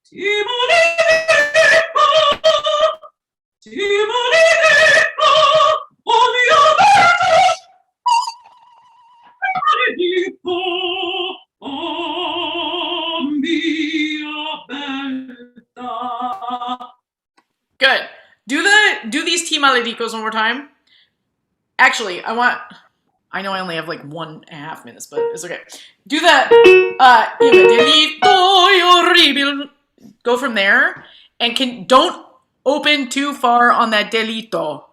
Ti maledico, oh mio maledico, oh mia bella. Good. Do these ti maledicos one more time. Actually, I know I only have like 1.5 minutes, but it's okay. Do the delito horrible. Go from there, and don't open too far on that delito.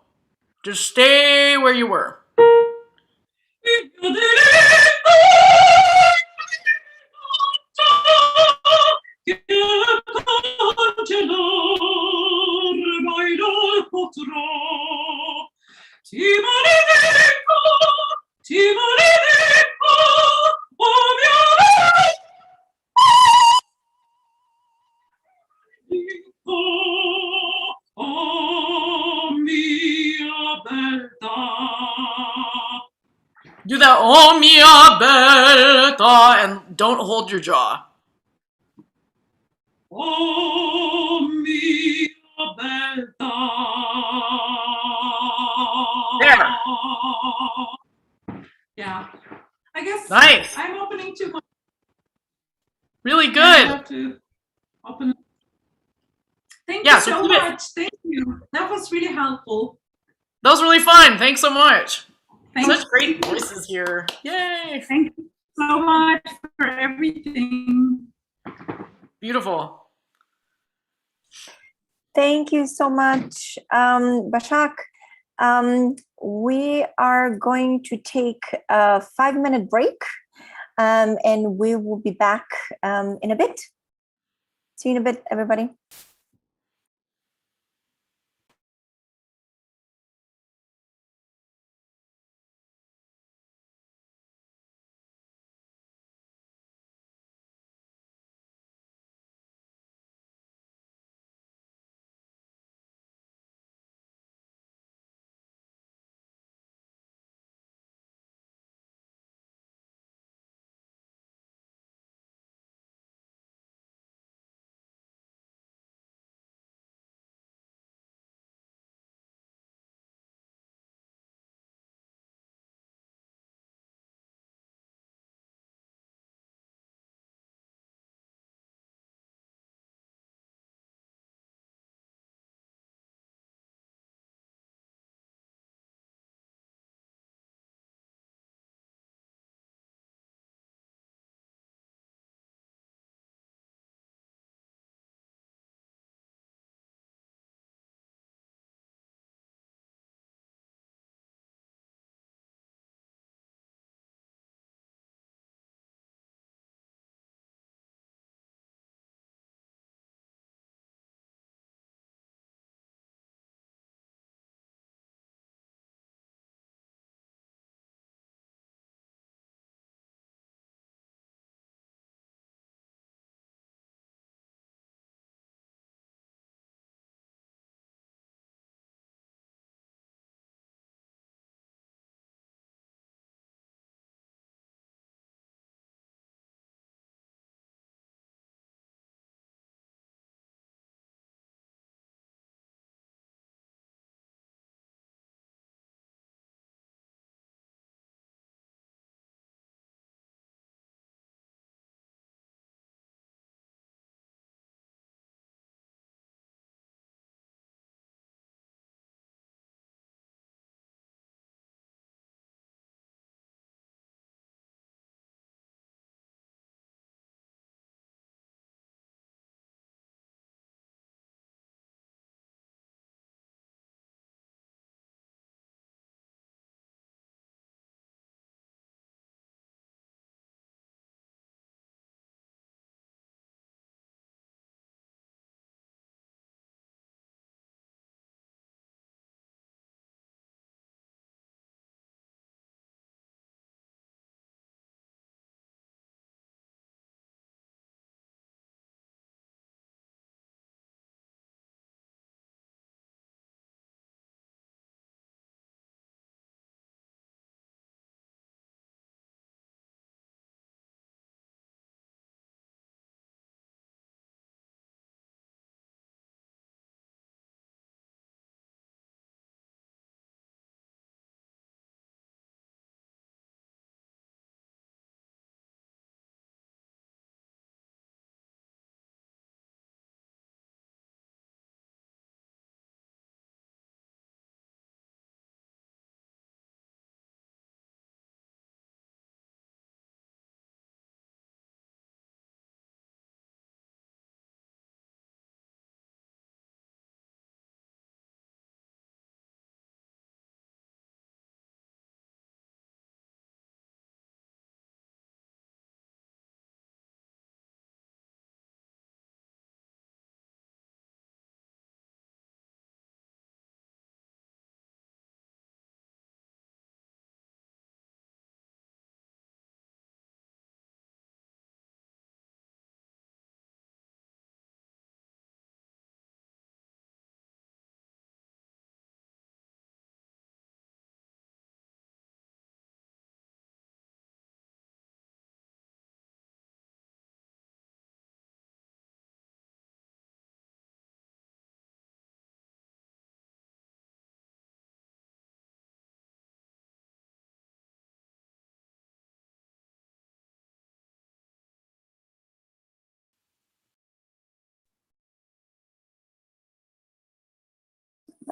Just stay where you were. Il mio diritto che concedor mai non potrò. Ti maledico, oh mio maledico, oh mia bella. Do that oh mia bella and don't hold your jaw. Oh mia bella. There. Yeah. I guess Nice. I'm opening too much. Really I good. have to open. Thank Yeah, you so so keep it- much. Thank you. That was really helpful. That was really fun. Thanks so much. Thank Such great voices here. Yay. Thank you so much for everything. Beautiful. Thank you so much, Başak. We are going to take a 5-minute break, and we will be back in a bit. See you in a bit, everybody.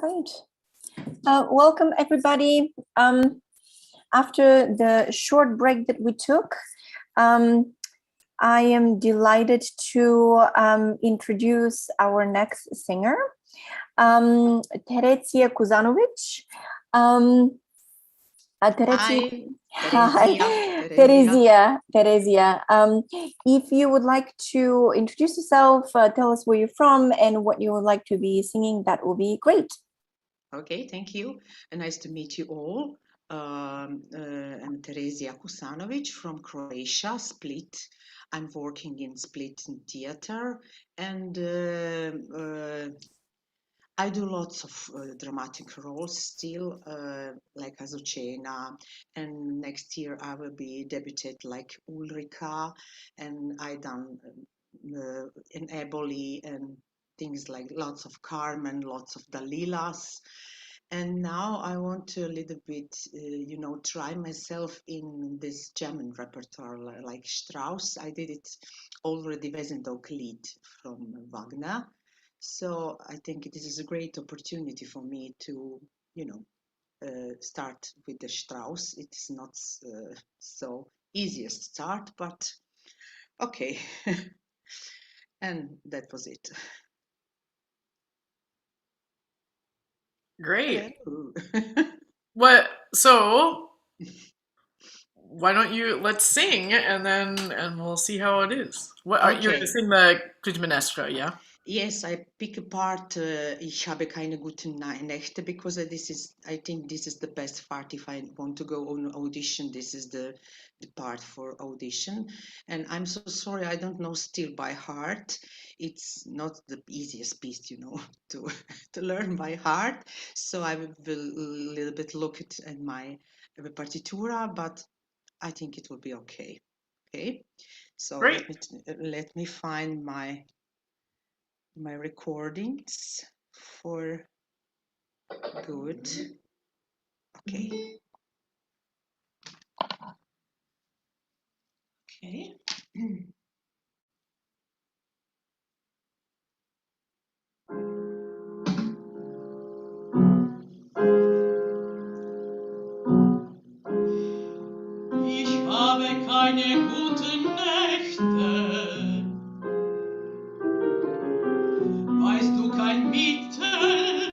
Right. Welcome, everybody. After the short break that we took, I am delighted to introduce our next singer, Terezija Kusanović. Terezija. If you would like to introduce yourself, tell us where you're from and what you would like to be singing, that will be great. Okay, thank you. Nice to meet you all. I'm Terezija Kusanović from Croatia, Split. I'm working in Split in theater, and I do lots of dramatic roles still, like Azucena, and next year I will be debuted like Ulrika, and I done in Eboli and things like lots of Carmen, lots of Dalilas. And now I want to a little bit, try myself in this German repertoire, like Strauss. I did it already, Wesendonck Lied from Wagner. So I think this is a great opportunity for me to, start with the Strauss. It is not so easiest start, but okay. And that was it. Great. So why don't let's sing and we'll see how it is. You're going to sing the Klyzmenestra, yeah? Yes, I pick apart Ich habe keine guten Nächte because I think this is the best part if I want to go on audition. This is the part for audition. And I'm so sorry, I don't know still by heart. It's not the easiest piece, to learn by heart. So I will a little bit look at my partitura, but I think it will be okay. Okay, so let me find my recordings for good. Okay. Okay. Ich habe keine guten Nächte. Weißt du kein Mittel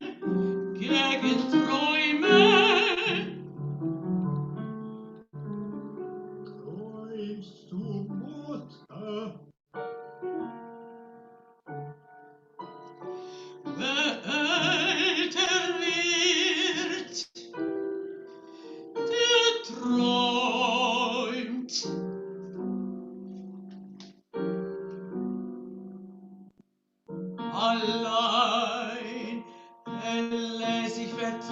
gegen Träume? Träumst du, Mutter? Wer älter wird, der träumt. Allein lässt sich vertreiben.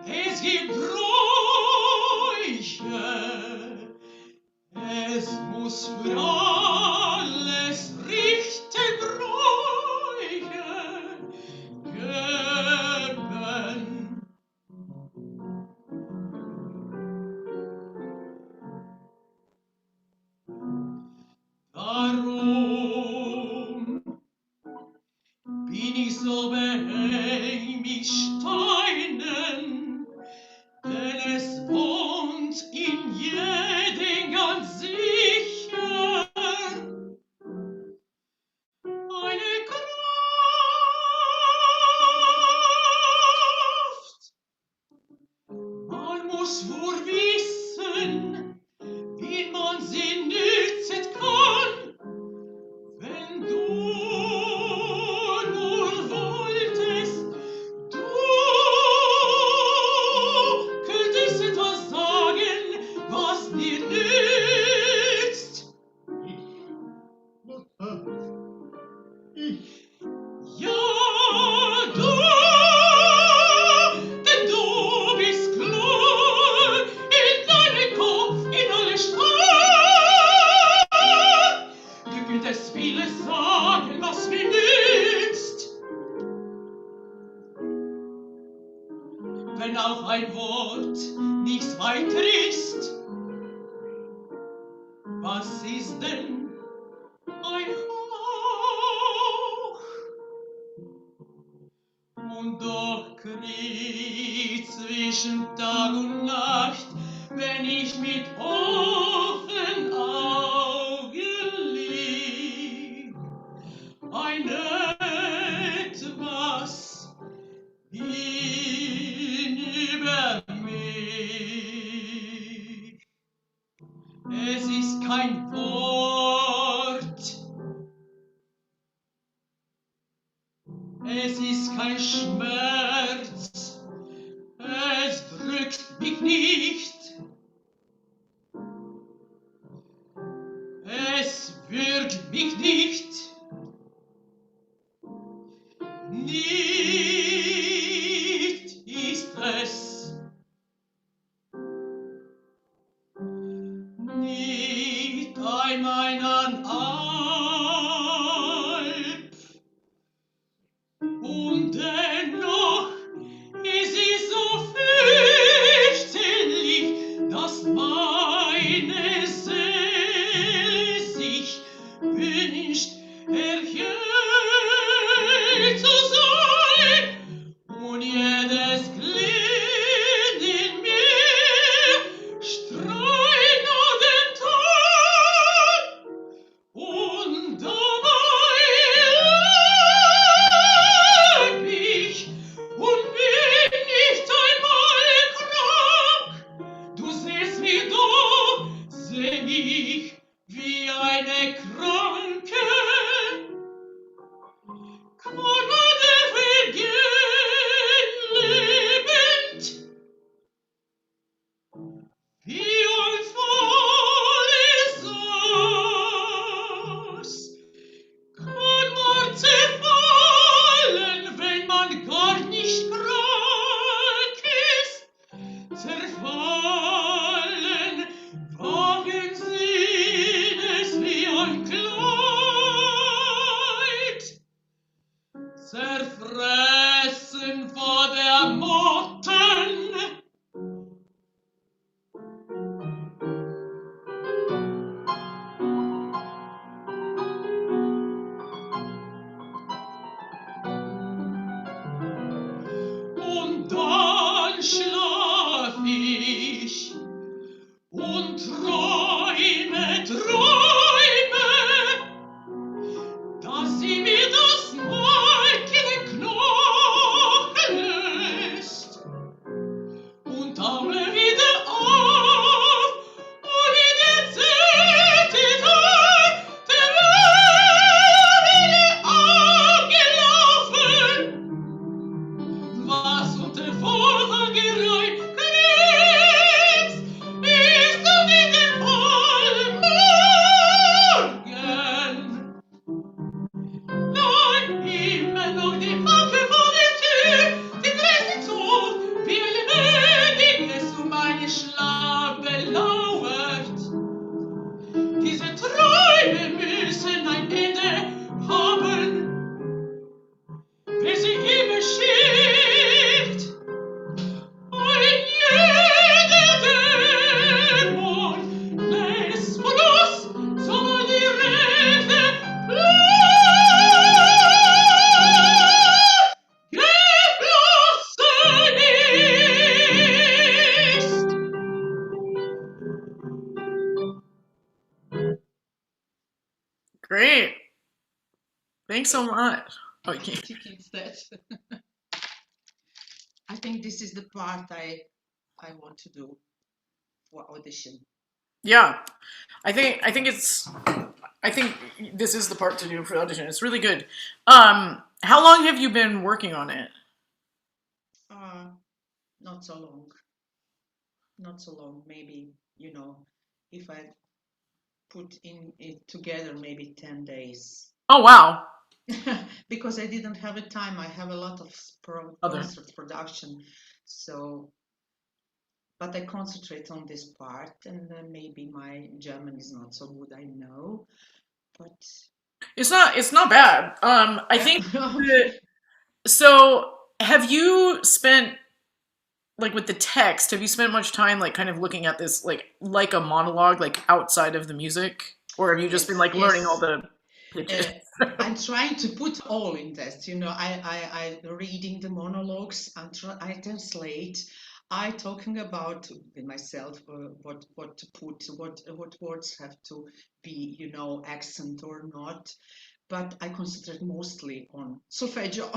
Es gibt Bräuche, es muss für alles Richter Bräuche geben. Warum bin ich so behäng mit Steinen? Denn es wohnt in jedem ganz sicher eine Kraft. Man muss wohl wissen, wie man sie nützen kann, wenn du nur wolltest, du könntest etwas sagen, was dir nützt. Ja, du, denn du bist klar in deinem Kopf, in alle Stadt. Du könntest vieles sagen, was mir nützt. Wenn auch ein Wort nichts weiter ist, was ist denn ein Haar? Und doch Krieg zwischen Tag und Nacht, wenn ich mit offenen Augen lieg. Ein etwas hinüber mich. Es ist kein Wort, es ist kein Schmerz, es drückt mich nicht, es würgt mich nicht. Nicht ist es, nicht einmal an Alp. Und dennoch ist es so fürchterlich, dass meine Seele sich wünscht, erhöht zu sein. Und jedes Glied in mir streut nur den Tod. Und dabei leib ich und bin nicht einmal krank. Du siehst wie du, seh ich wie eine Kranke. Qualmade vergehen lebend, wie ein volles Haus. Kann man zerfallen, wenn man gar nicht krank ist? Zerfallen, wagen Sinnes wie ein Kleid. Zerfressen vor der Motten. Und dann schlaf ich und träume, dass sie mir das Mark in den Knochen löst. Und taumle wieder auf und in der Zelte der Welt abgelaufen. Was unter Vorgerei Krebs ist und in dem Fall morgen. Nein, immer noch die Fackel vor der Tür, die Gläser zu, wie ein lebendiges um meinen Schlaf belauert. Diese Träume müssen ein Ende haben, wer sie immer schickt. Ein jeder Dämon lässt von uns soll die Rede geflossen ist. Great. Thanks so much. Oh, you can't. Chicken instead. I think this is the part I want to do for audition. Yeah, I think this is the part to do for the audition. It's really good. How long have you been working on it? Not so long. Not so long. Maybe, if I put it together, maybe 10 days. Oh wow. Because I didn't have a time. I have a lot of concert production, but I concentrate on this part, and maybe my German is not so good, I know, but It's not bad. I think so have you spent, like, with the text, have you spent much time, like, kind of looking at this like a monologue, like, outside of the music? Or have you just been, like, learning all the I'm trying to put all in that. I reading the monologues. I translate. I talking about with myself what to put, what words have to be, accent or not. But I concentrate mostly on solfeggio.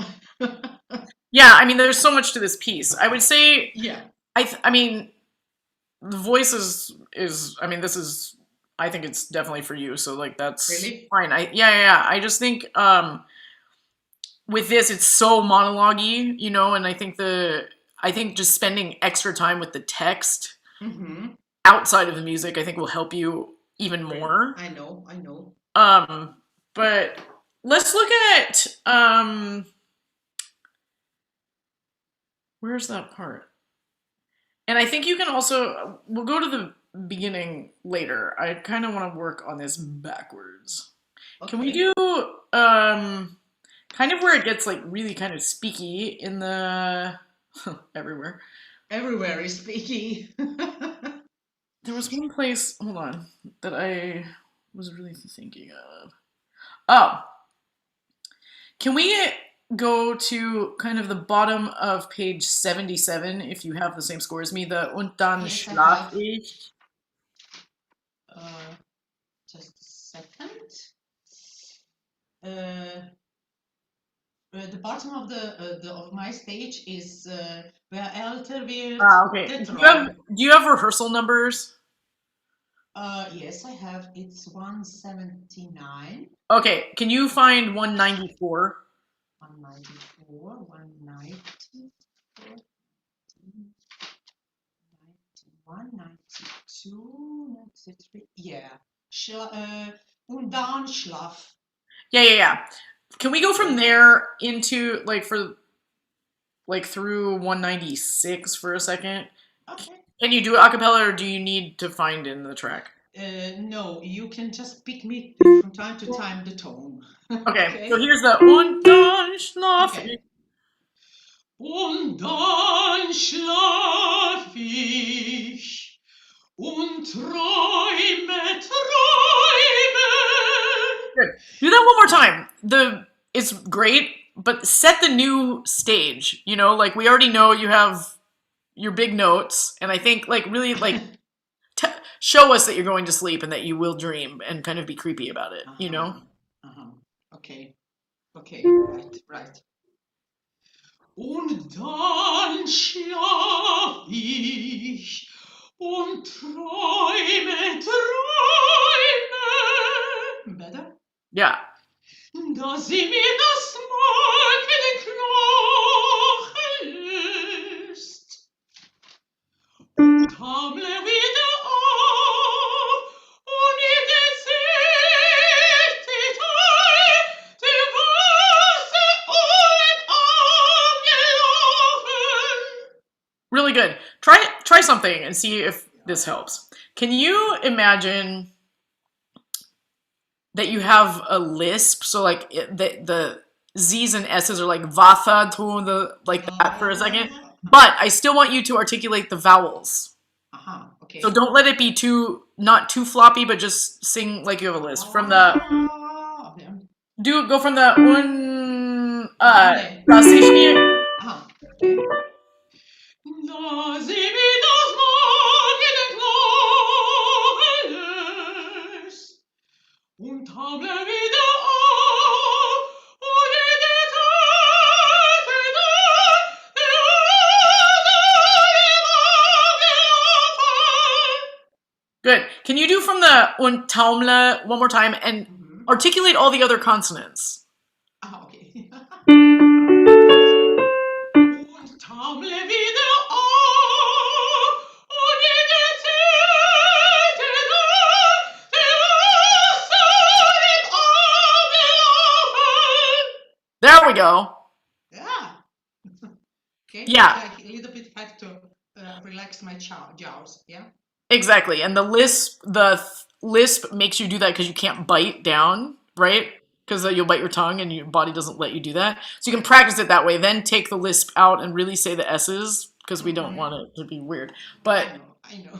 Yeah, I mean, there's so much to this piece. I would say, Yeah. I mean, the voice is. I mean, this is. I think it's definitely for you. So like that's Really? fine. Yeah. I just think with this, it's so monologue-y, and I think just spending extra time with the text outside of the music, I think will help you even more. I know. But let's look at where's that part? And I think you can also, we'll go to the beginning later. I kind of want to work on this backwards. Okay. Can we do kind of where it gets like really kind of speaky in the everywhere. Everywhere is speaky. There was one place, hold on, that I was really thinking of. Oh. Can we go to kind of the bottom of page 77 if you have the same score as me, the und dann schlaf ich. Just a second. The bottom of of my page is where älter wird. Okay. Do you have rehearsal numbers? Yes, I have. It's 179. Okay. Can you find 194? 194, 190, 91, 92, 93. Yeah. Und dann schlaf. Yeah. Can we go from there into through 196 for a second? Okay. Can you do it a cappella or do you need to find in the track? No, you can just pick me from time to time the tone. Okay. So here's the und dann schlaf ich. Und dann schlaf ich und träume. Good. Do that one more time. It's great, but set the new stage. Like we already know you have your big notes, and I think really show us that you're going to sleep and that you will dream, and kind of be creepy about it. Okay. Right. Und dann schlaf ich und träume. Better? Yeah. Da sie mir das Mark in den Knochen löst und taumle wieder auf und in den See die Wasser angelaufen. Really good. Try something and see if this helps. Can you imagine that you have a lisp, so like the Z's and S's are like vatha to that for a second, but I still want you to articulate the vowels. Okay. So don't let it be not too floppy, but just sing like you have a lisp from the. Go from the un. Da sie mir das Mark in den Knochen löst und taumle wieder auf und in der Tiefe der Wasser. Good. Can you do from the und taumle one more time and articulate all the other consonants? Okay. Und taumle wieder auf und in der Tiefe der Wasser im Auge laufen. There we go. Yeah. Okay. Yeah. Like a little bit have to relax my jaws. Yeah. Exactly. And the lisp makes you do that because you can't bite down, right? Because you'll bite your tongue and your body doesn't let you do that. So you can practice it that way. Then take the lisp out and really say the S's because we don't want it to be weird. But I know.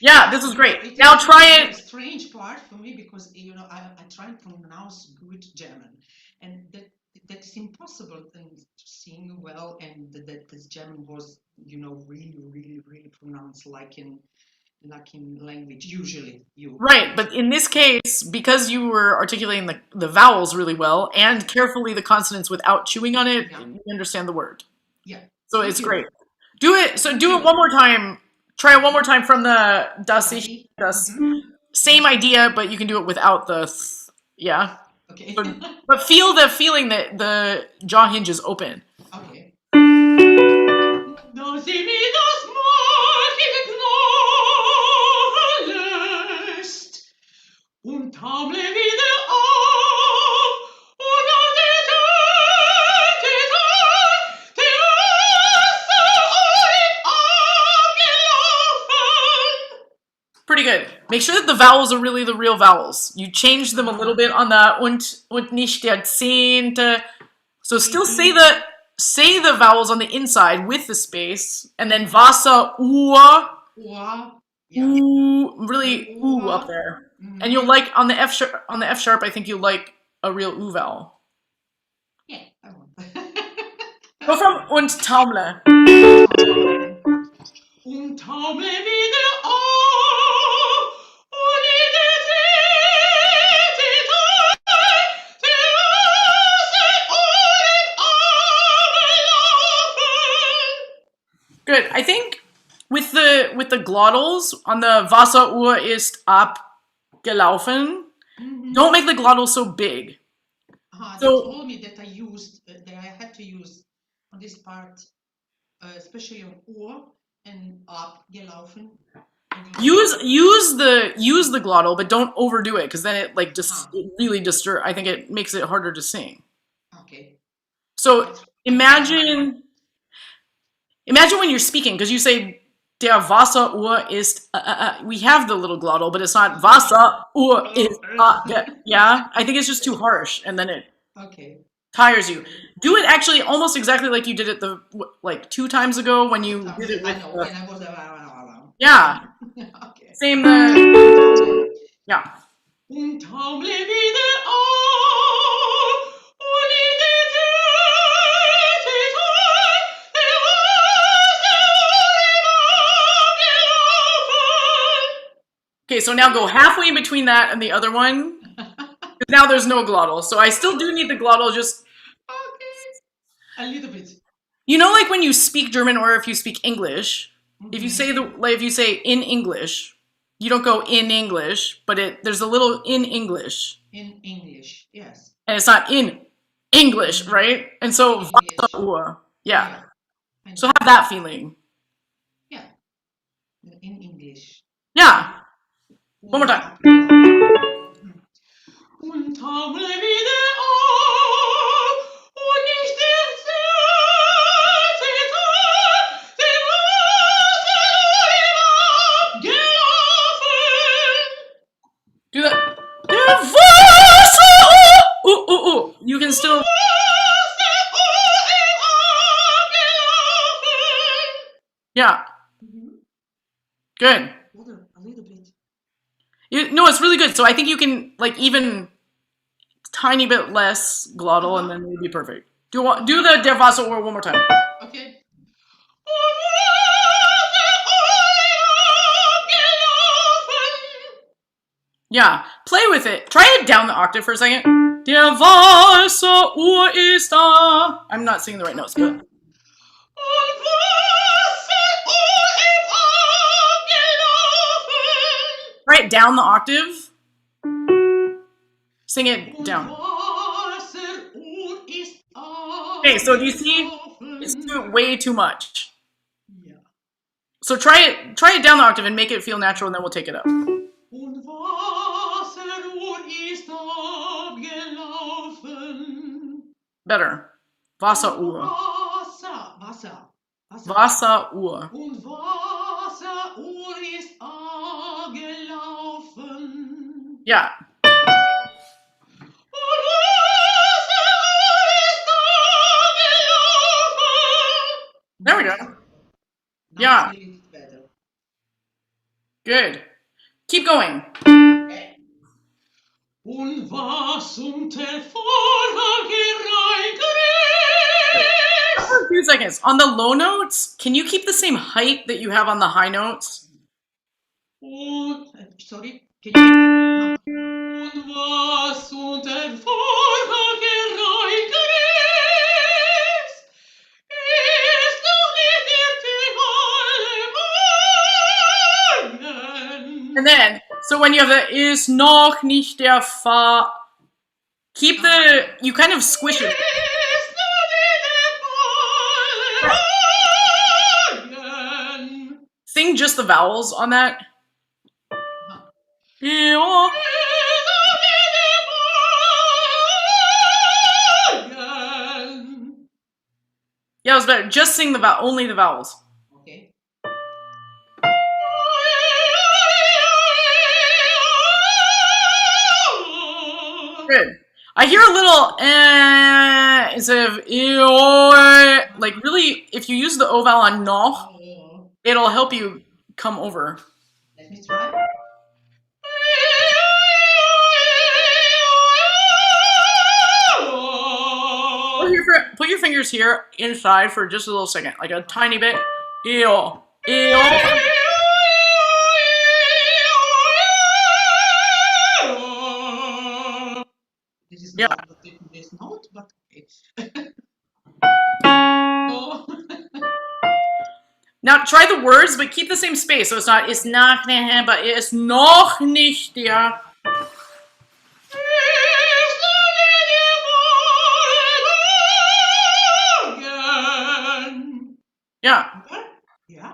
Yeah, this is great. It Now is try a it. strange part for me because I try to pronounce good German, and that's impossible to sing well, and that this German was really pronounced like in language usually. Right, but in this case, because you were articulating the vowels really well and carefully the consonants without chewing on it, Yeah. you understand the word. Yeah. So Thank it's you. great. Do it. So Thank do you. it one more time. Try it one more time from the das ich, Daddy. das. Mhm. Same idea, but you can do it without the yeah. Okay. But feel the feeling that the jaw hinge is open. Okay. Da sie mir das Märchen lässt und taumle wieder auf und an die die Wasser abgelaufen. Pretty good. Make sure that the vowels are really the real vowels. You change them a little bit on the und nicht der Zehnte. So still say the vowels on the inside with the space, and then Wasser, Wow. Yeah. really up there. Mhm. And you'll like on the F sharp. I think you'll like a real vowel. Yeah, I want. Go from und taumle. Und taumle wieder auf und in der die Wasser abgelaufen. Good. I think with the glottals on the Wasseruhr ist abgelaufen. Mhm. Don't make the glottal so big. They told me that I had to use on this part, especially on Ohr and abgelaufen. Use the glottal, but don't overdo it because then it like just it really disturb. I think it makes it harder to sing. Okay. So imagine when you're speaking because you say der Wasseruhr ist. We have the little glottal, but it's not Wasseruhr ist. Yeah, I think it's just too harsh, and then it tires you. Do it actually almost exactly like you did it like 2 times ago when you did it with. When I was Yeah. Okay. Same yeah. Und taumle wieder auf und in der Okay, so now go halfway in between that and the other one. Now there's no glottal, so I still do need the glottal. Just a little bit. You know, like when you speak German or if you speak English, if you say if you say in English, you don't go in English, but there's a little in English. In English, yes. And it's not in English, right? And so yeah. So have that feeling. Yeah. In English. Yeah. One more time. Und taumle wieder auf und nicht der die Wasser abgelaufen. Do that. Ooh. You can still. Yeah. Good. A little bit. No, it's really good. So I think you can like even tiny bit less glottal, and then it'll be perfect. Do the Der Wasseruhr one more time. Okay. Yeah, play with it. Try it down the octave for a second. Der Wasseruhr ist da. I'm not singing the right notes, but. Try it down the octave. Sing it down. Okay, so do you see? It's way too much. Yeah. So try it down the octave and make it feel natural, and then we'll take it up. Better. Wasseruhr. Wasseruhr. Und Wasseruhr ist abgelaufen. Yeah. There we go. Yeah. Good. Keep going. Und was unter Vorhang For a few seconds. On the low notes, can you keep the same height that you have on the high notes? Sorry, can you? Und was unter Vorhang ist noch nicht die Morgen. And then, so when you have the ist noch nicht der Fall, keep the, you kind of squish it. Ist noch nicht der Morgen. Sing just the vowels on that. Yeah. Yeah, it was better. Just sing the only the vowels. Okay. Good. I hear a little instead of like really, if you use the O vowel on noch, it'll help you come over. Let me try. Put your fingers here inside for just a little second, like a tiny bit. Eo. This is Yeah. not this note, but okay. Now try the words, but keep the same space. So it's not nach, but it's noch nicht der. Yeah. Yeah.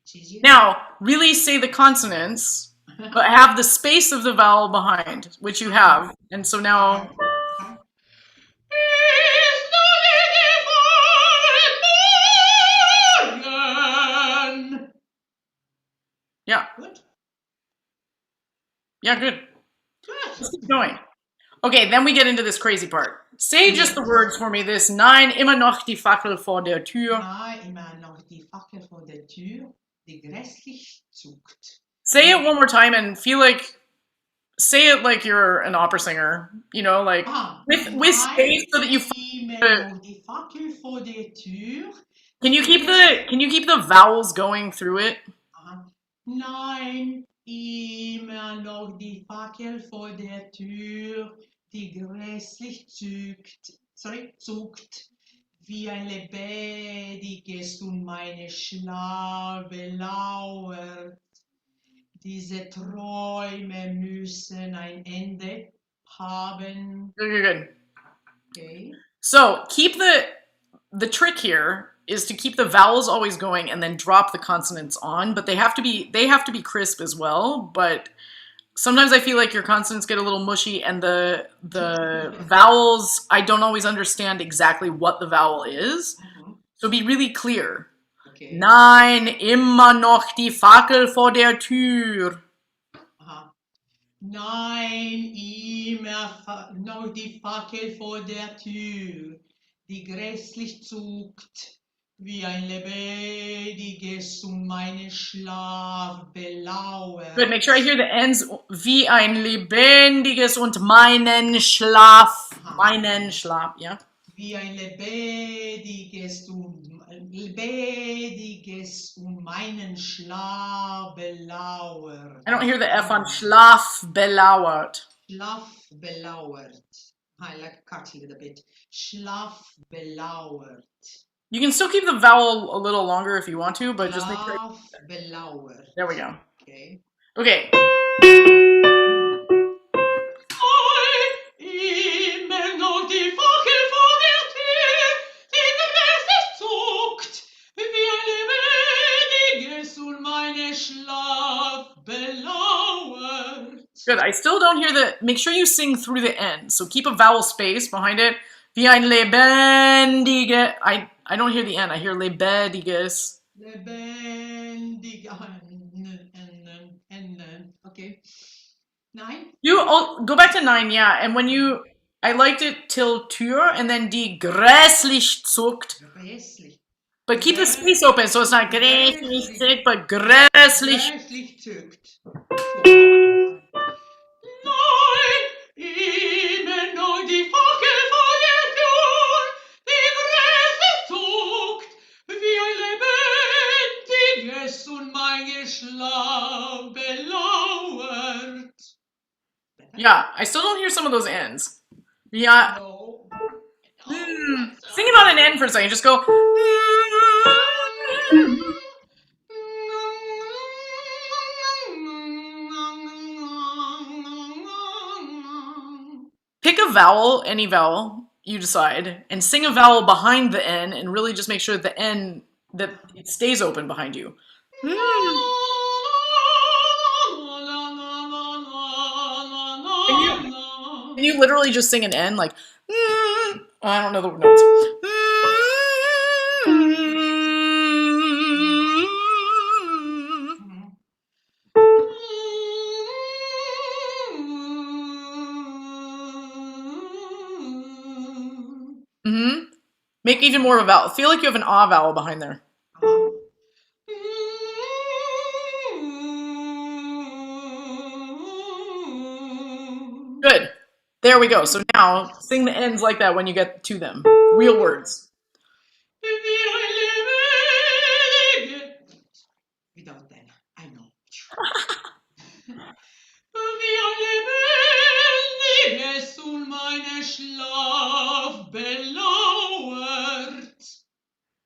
It's easier. Now, really say the consonants, but have the space of the vowel behind, which you have. And so now, yeah. Good. Yeah, good. Good. Let's keep going. Okay, then we get into this crazy part. Say just the words for me. This Nein, immer noch die Fackel vor der Tür. Nein, immer noch die Fackel vor der Tür, die grässlich zuckt. Say it one more time and feel like, say it like you're an opera singer, you know, like with space so that you. Immer noch die Fackel vor der Tür. Can you keep the vowels going through it? Nein, immer noch die Fackel vor der Tür, die grässlich zuckt, wie ein lebendiges und meine Schlafe lauert. Diese Träume müssen ein Ende haben. Good. Okay. So keep the trick here is to keep the vowels always going and then drop the consonants on, but they have to be crisp as well. But sometimes I feel like your consonants get a little mushy and the vowels, I don't always understand exactly what the vowel is. So be really clear. Okay. Nein, immer noch die Fackel vor der Tür. Nein, immer noch die Fackel vor der Tür, die grässlich zuckt, wie ein lebendiges und meinen Schlaf belauert. Good, make sure I hear the ends. Wie ein lebendiges und meinen Schlaf. Meinen Schlaf, yeah? Wie ein lebendiges und meinen Schlaf belauert. I don't hear the F on Schlaf belauert. Schlaf belauert. I like cut a little bit. Schlaf belauert. You can still keep the vowel a little longer if you want to, but just make sure. Schlaf belauert. There we go. Okay. Okay. Immer noch die Fackel vor der Tür, die grässlich zuckt, wie ein lebendiges und meine Schlaf belauert. Good. I still don't hear the. Make sure you sing through the end. So keep a vowel space behind it. Wie ein lebendige. I don't hear the end. I hear lebendiges. Lebendig. Okay. 9. Go back to 9, yeah. And when I liked it till Tür and then die grässlich zuckt. Grässlich. But keep the space open so it's not grässlich zügt, but grässlich. Grässlich zückt. Nein, immer noch die Fackel vor der Tür, die grässlich zuckt, wie ein lebendiges und mein Geschlaf belauert. Yeah, I still don't hear some of those ends. Yeah. No. Think about an end for a second. Just go. Pick a vowel, any vowel you decide, and sing a vowel behind the N, and really just make sure the N that it stays open behind you. Can you literally just sing an N like? I don't know the notes. Make even more of a vowel. Feel like you have an ah vowel behind there. Good. There we go. So now sing the ends like that when you get to them. Real words. Without that, I know.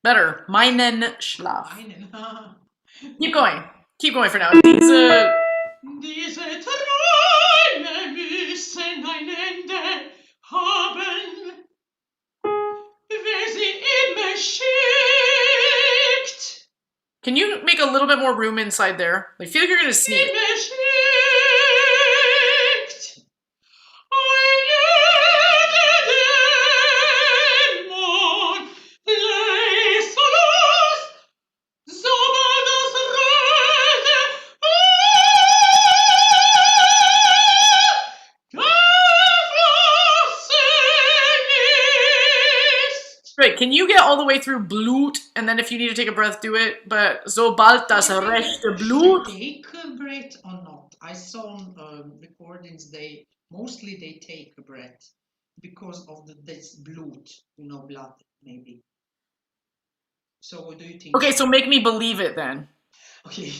Better. Meinen Schlaf. Meinen. Keep going. Keep going for now. Diese Träume müssen ein Ende haben, wer sie immer schickt. Can you make a little bit more room inside there? I feel like you're gonna sneeze. Immer schickt. Great. Can you get all the way through Blut, and then if you need to take a breath, do it? But sobald das rechte Blut. Take a breath or not? I saw on recordings they take a breath because of this blood, blood maybe. So what do you think? Okay, so make me believe it then. Okay.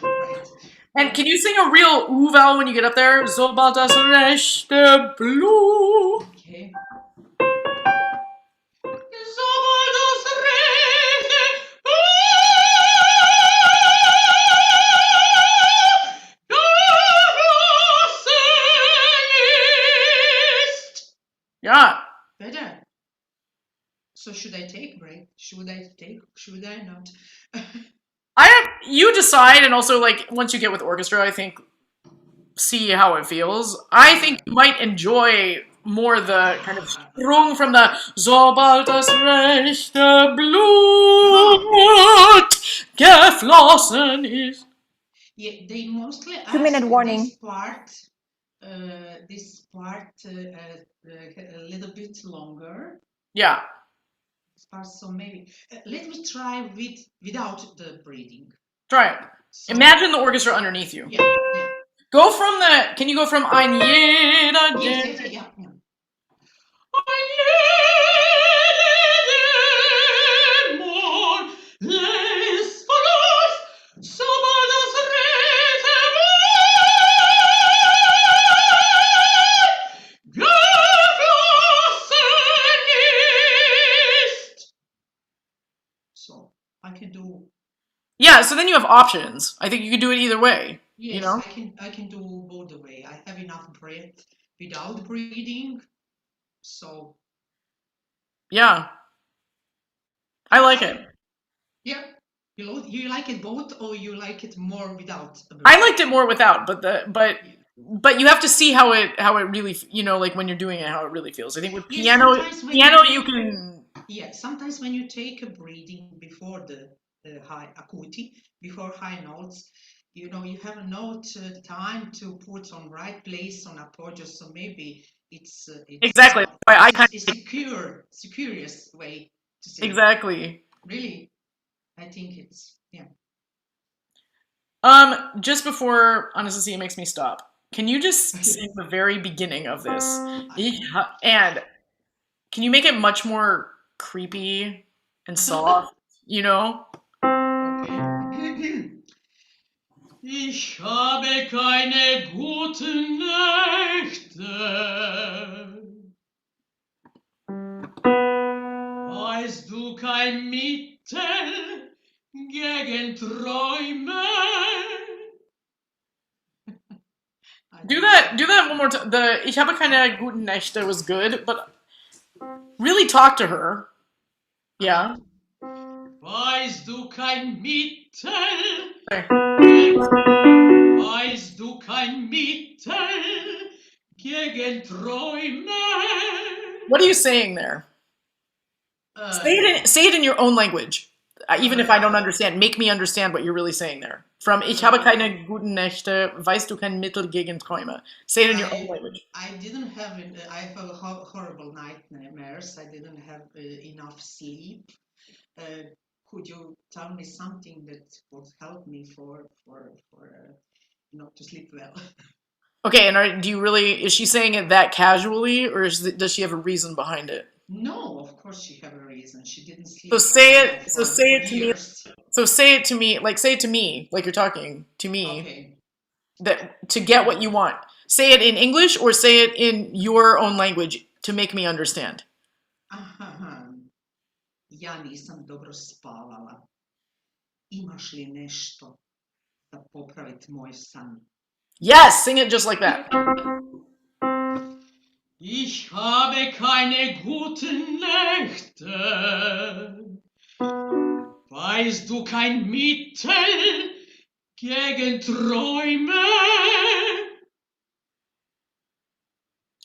Right. And can you sing a real oo vowel when you get up there? Sobald das rechte Blut. Okay. Yeah. Better. So should I take a break? Should I not? You decide, and also like once you get with orchestra, I think see how it feels. I think you might enjoy more the kind of sprung from the sobald das rechte Blut geflossen ist. Yeah, they mostly ask 2-minute warning. This part a little bit longer. Yeah. So maybe let me try without the breathing. Try it. So, imagine the orchestra underneath you. Yeah. Go from the. Can you go from ein jeder? Yes, yeah. So I can do. Yeah, so then you have options. I think you could do it either way. Yes, you know? I can do both the way. I have enough breath without breathing. So yeah. I like it. Yeah. You like it both, or you like it more without? I liked it more without, but you have to see how it really, like when you're doing it, how it really feels. I think with piano you can. Yeah, sometimes when you take a breathing before the high acuti, before high notes, you have no time to put on right place on arpeggio, so maybe it's exactly. It's a curious way to sing. Exactly. really, I think it's, yeah. Just before Anastasia makes me stop, can you just sing the very beginning of this? And can you make it much more creepy and soft, you know? Okay. Ich habe keine guten Nächte. Weißt du kein Mittel gegen Träume? Do that one more time. The Ich habe keine guten Nächte was good, but really talk to her. Yeah. Weißt du kein Mittel? Okay. Weißt du kein Mittel gegen Träume? What are you saying there? Say it in your own language. Even if I don't understand, make me understand what you're really saying there. From Ich habe keine guten Nächte, weißt du kein Mittel gegen Träume. Say it in your own language. I didn't have it. I have horrible nightmares. I didn't have enough sleep. Could you tell me something that would help me for to sleep well? Okay, and do you really? Is she saying it that casually, or does she have a reason behind it? No, of course she have a reason. She didn't sleep. So say it. For Say it to years. me. So say it to me. Like say it to me, like you're talking to me. Okay. That to get what you want. Say it in English or say it in your own language to make me understand. Ja nisam dobro spavala. Imaš li nešto da popravit moj san? Yes, sing it just like that. Ich habe keine guten Nächte. Weißt du kein Mittel gegen Träume?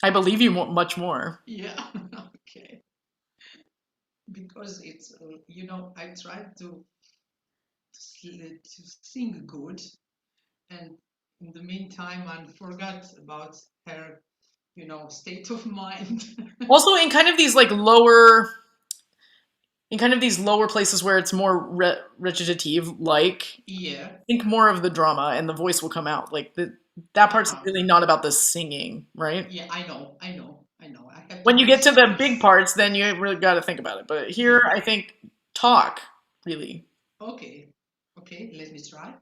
I believe you much more. Yeah, okay. Because it's, I tried to sing good, and in the meantime, I forgot about her, state of mind. Also, in kind of these like lower, in kind of these lower places where it's more recitative, like Yeah. think more of the drama, and the voice will come out. Like that part's really not about the singing, right? Yeah, I know. When you get to the big parts, then you really got to think about it. But here, I think talk really. Okay, let me try.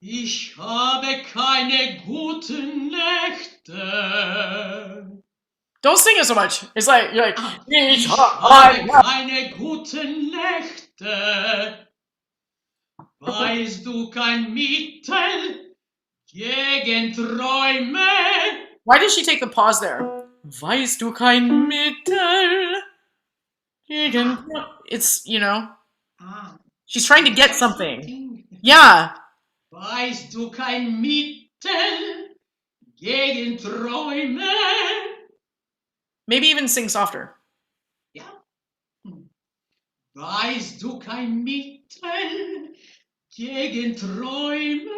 Ich habe keine guten Nächte. Don't sing it so much. It's like you're like. Ich habe keine guten Nächte. Weißt du kein Mittel gegen Träume? Why did she take the pause there? Weißt du kein Mittel gegen? It's she's trying to get something. Yeah. Weißt du kein Mittel gegen Träume? Maybe even sing softer. Yeah. Weißt du kein Mittel gegen Träume?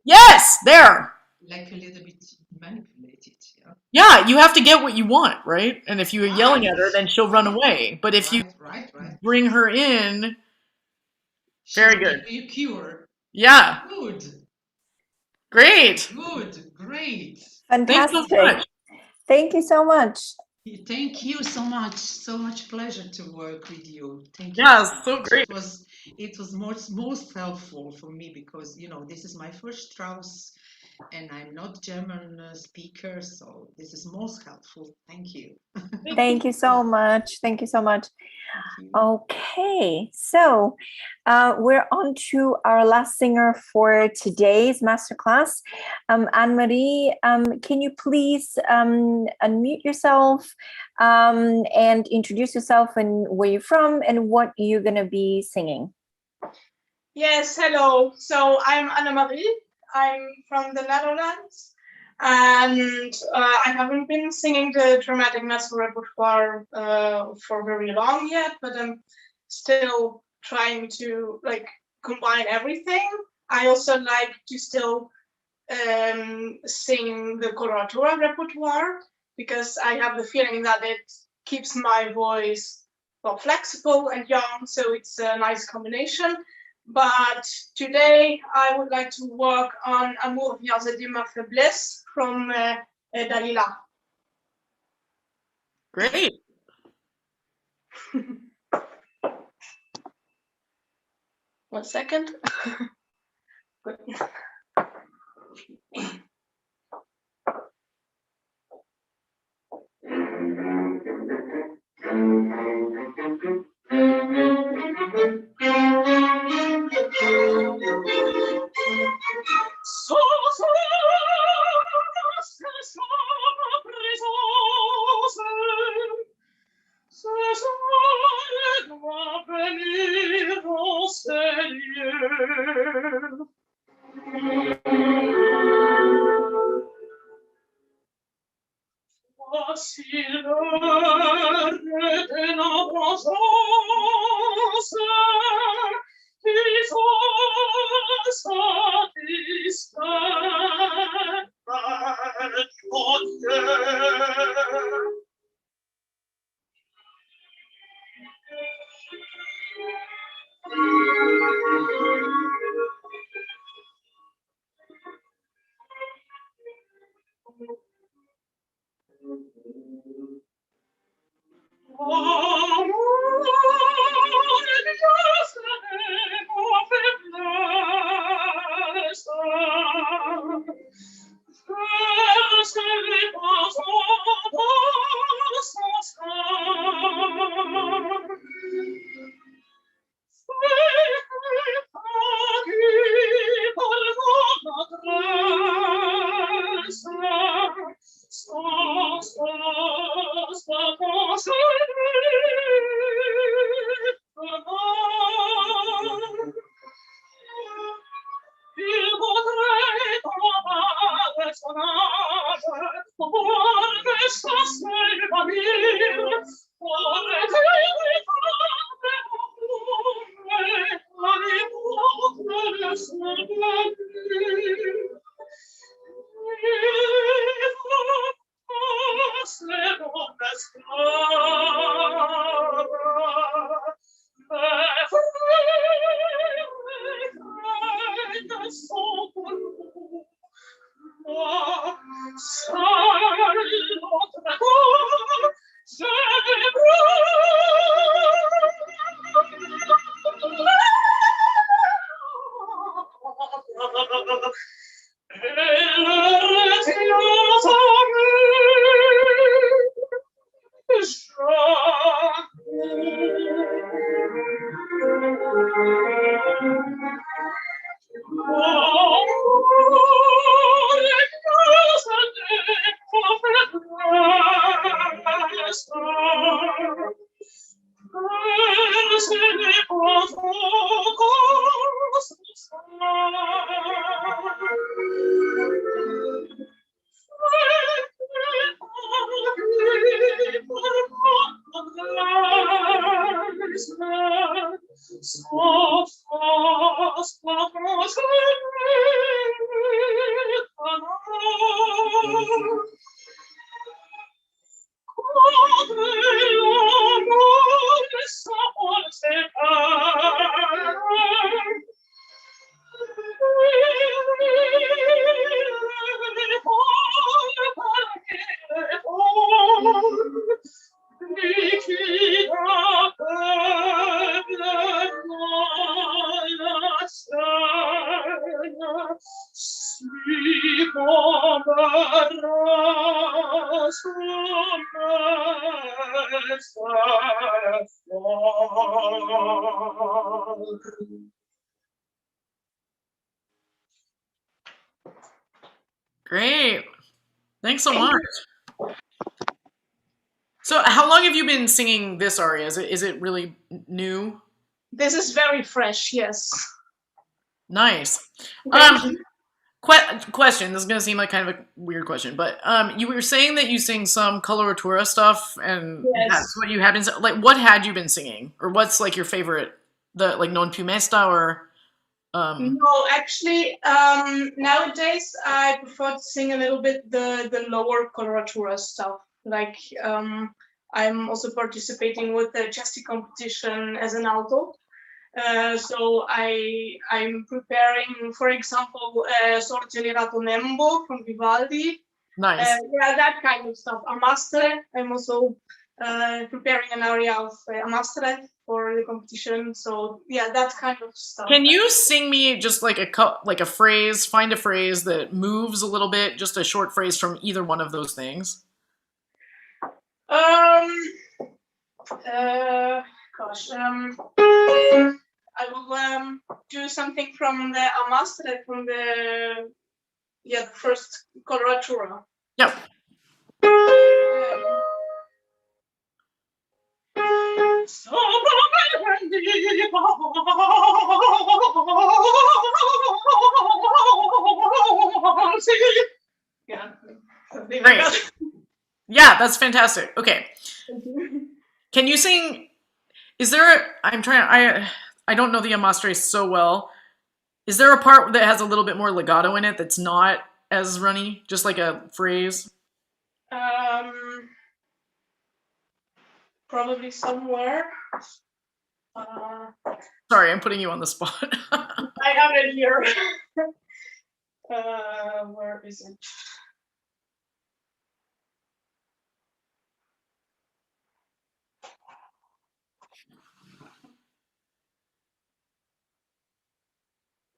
Yes, there. Like a little bit manipulated, yeah. Yeah, you have to get what you want, right? And if you're yelling at her, then she'll run away. But if you bring her in, very good. You cure. Yeah. Good. Great. Good. Great. Fantastic. Thanks so much. Thank you so much. Thank you so much. So much pleasure to work with you. Thank you. Yeah, so great. It was most helpful for me because this is my first Strauss, and I'm not German speaker, so this is most helpful. Thank you. Thank you so much. Thank you so much. Okay, so we're on to our last singer for today's masterclass. Annemarie, can you please unmute yourself and introduce yourself and where you're from and what you're going to be singing? Yes, hello. So I'm Annemarie. I'm from the Netherlands, and I haven't been singing the dramatic mezzo repertoire for very long yet, but I'm still trying to combine everything. I also like to still sing the coloratura repertoire because I have the feeling that it keeps my voice well, flexible and young, so it's a nice combination. But today I would like to work on Amour, viens, faiblesse from Dalila. Great. One second. Good. Voici l'heure de notre absence, qui sont satisfaits par ton cœur. Great. Thanks so much. So how long have you been singing this aria? Is it really new? This is very fresh, yes. Nice. Question. This is gonna seem like kind of a weird question, but you were saying that you sing some coloratura stuff, and Yes. that's what you have been like. What had you been singing, or what's like your favorite? The like non più mesta or? No, actually, nowadays I prefer to sing a little bit the lower coloratura stuff. Like I'm also participating with the chesty competition as an alto. So I'm preparing, for example, Sorgere Nembo from Vivaldi. Nice. Yeah, that kind of stuff. Amastre. I'm also preparing an aria of Amastre for the competition. So yeah, that kind of stuff. Can you sing me just like a phrase? Find a phrase that moves a little bit, just a short phrase from either one of those things. I will do something from the Amastre, from the first coloratura. Yep. Yeah. Great. Yeah, that's fantastic. Okay. Can you sing? Is there? I don't know the Amastre so well. Is there a part that has a little bit more legato in it that's not as runny? Just like a phrase? Probably somewhere. Sorry, I'm putting you on the spot. I have it here. Where is it?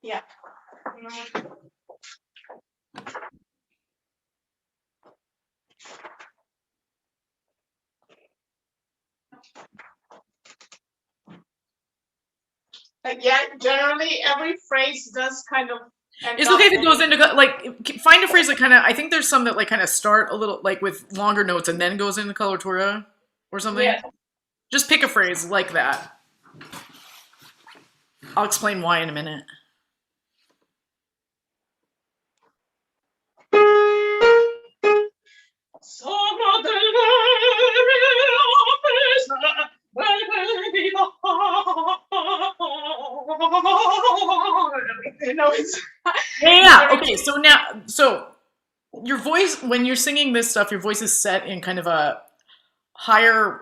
Yeah. Yeah, generally every phrase does kind of. It's okay if it goes into, like, find a phrase that kind of, I think there's some that like kind of start a little like with longer notes and then goes into coloratura or something. Yeah. Just pick a phrase like that. I'll explain why in a minute. Yeah. Okay. So your voice, when you're singing this stuff, your voice is set in kind of a higher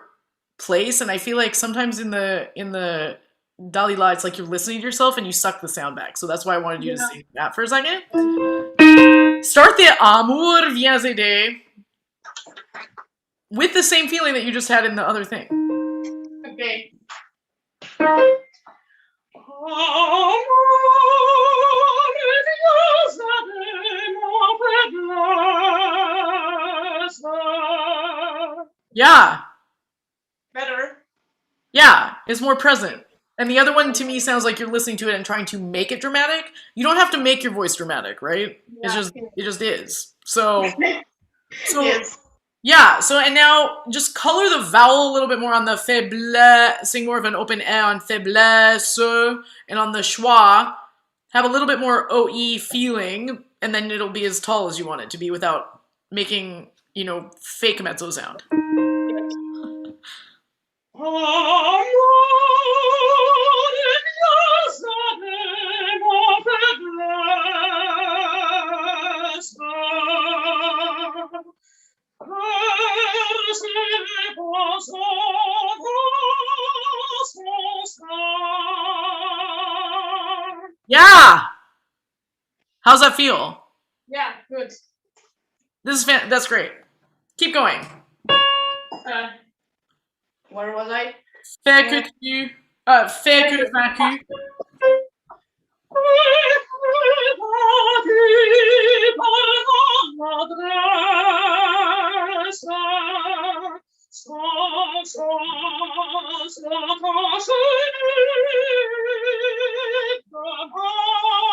place, and I feel like sometimes in the Dalila, it's like you're listening to yourself and you suck the sound back. So that's why I wanted you to sing that for a second. Start the Amour, viens with the same feeling that you just had in the other thing. Okay. Yeah. Better. Yeah, it's more present. And the other one to me sounds like you're listening to it and trying to make it dramatic. You don't have to make your voice dramatic, right? Yeah. It just is. So Yes. yeah, so and now just color the vowel a little bit more on the faiblesse, sing more of an open air on faiblesse, and on the schwa, have a little bit more OE feeling, and then it'll be as tall as you want it to be without making, fake mezzo sound. Yeah. How's that feel? Yeah, good. That's great. Keep going. Where was I? Fais que vaincu.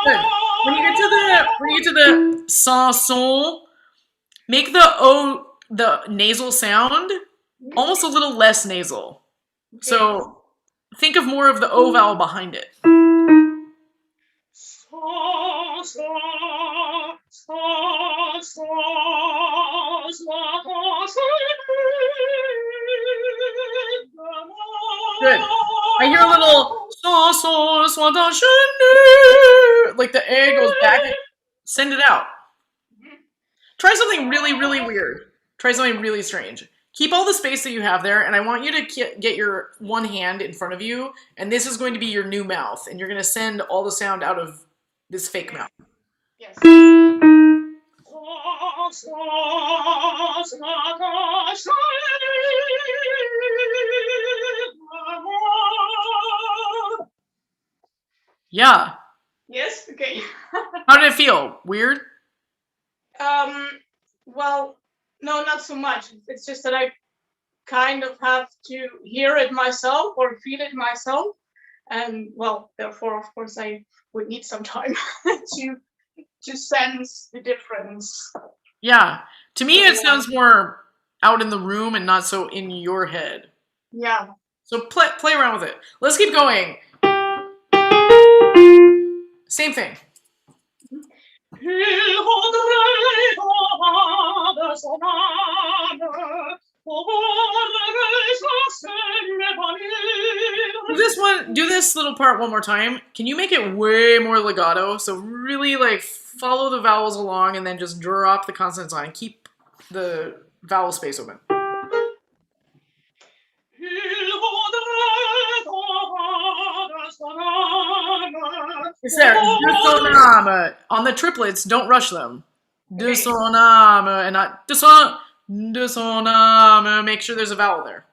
Good. When you get to the Samson, make the nasal sound almost a little less nasal. Okay. So think of more of the O vowel behind it. Good. I hear a little like the A goes back. Send it out. Try something really, really weird. Try something really strange. keep all the space that you have there, and I want you to get your one hand in front of you, and this is going to be your new mouth, and you're going to send all the sound out of this fake mouth. Yes. Yeah. Yes. Okay. How did it feel? Weird? Well, no, not so much. It's just that I kind of have to hear it myself or feel it myself, and well, therefore, of course, I would need some time to sense the difference. Yeah. To me, it sounds more out in the room and not so in your head. Yeah. So play around with it. Let's keep going. Same thing. Do this little part one more time. Can you make it way more legato? So really like follow the vowels along and then just drop the consonants on and keep the vowel space open. It's there. De on the triplets, don't rush them. De soname and not de soname. Make sure there's a vowel there.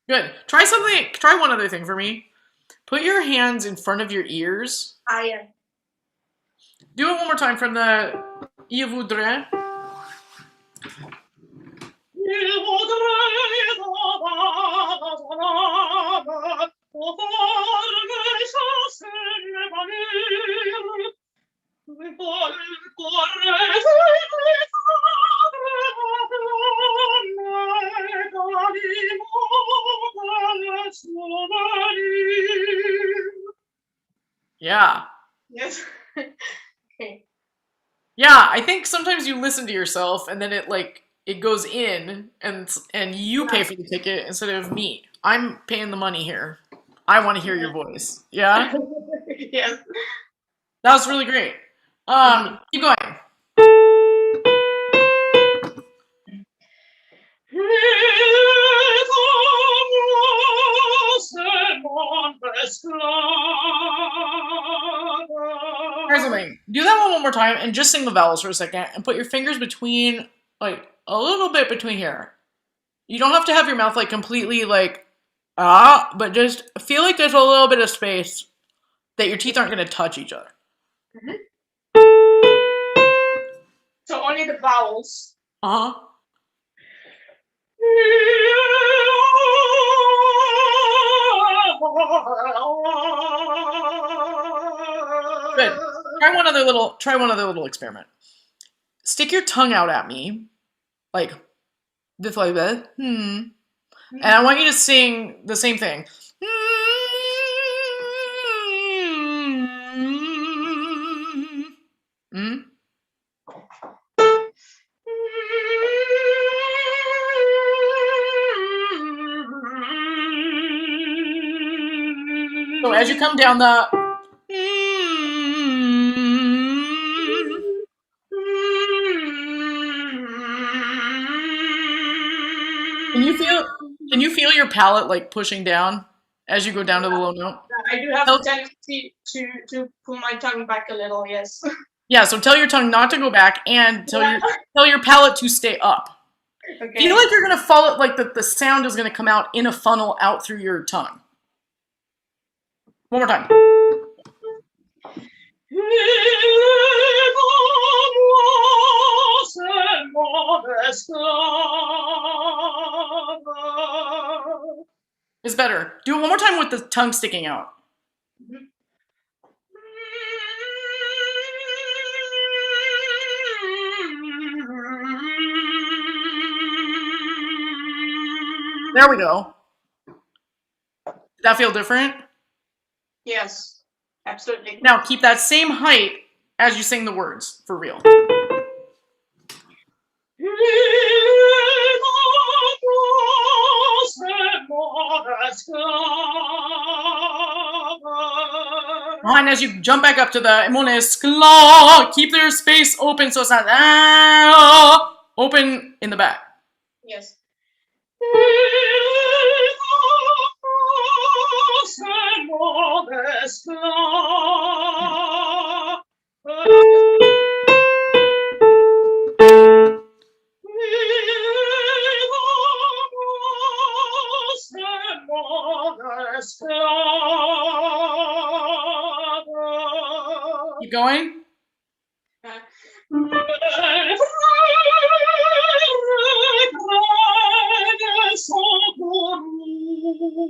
Good. Try one other thing for me. Put your hands in front of your ears. Yeah. Do it one more time from the Je voudrais. Yeah. Yes. Okay. Yeah, I think sometimes you listen to yourself and then it goes in and you pay for the ticket instead of me. I'm paying the money here. I want to hear your voice. Yeah? Yes. That was really great. Keep going. Here's something. Do that one more time and just sing the vowels for a second and put your fingers between, like, a little bit between here. You don't have to have your mouth, like, completely, like, but just feel like there's a little bit of space that your teeth aren't going to touch each other. Mm-hmm. So only the vowels. Uh-huh. Good. Try one other little experiment. Stick your tongue out at me, like this, like that. And I want you to sing the same thing. So as you come down the Can you feel your palate like pushing down as you go down to the low note? I do have a tendency to pull my tongue back a little, yes. Yeah, so tell your tongue not to go back and tell your palate to stay up. Okay. Feel like you're gonna follow, like the sound is gonna come out in a funnel out through your tongue. One more time. It's better. Do it one more time with the tongue sticking out. There we go. Did that feel different? Yes, absolutely. Now keep that same height as you sing the words for real. And as you jump back up to the Monescla, keep their space open so it's not open in the back. Yes. Keep going.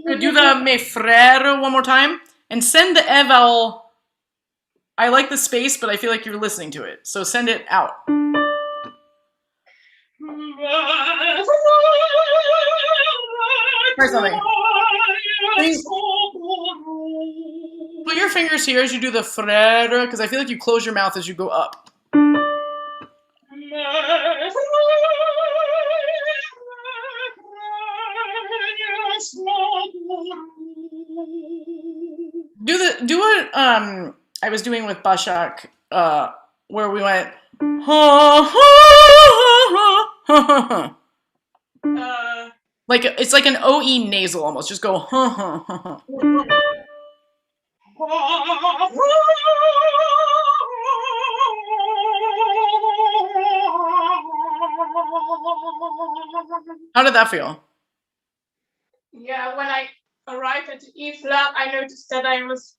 Good. Do the mes frères one more time and send the e vowel. I like the space, but I feel like you're listening to it, so send it out. Try something. Put your fingers here as you do the frère, because I feel like you close your mouth as you go up. Do what I was doing with Başak, where we went like it's like an OE nasal almost. Just go How did that feel? Yeah, when I arrived at E flat, I noticed that I was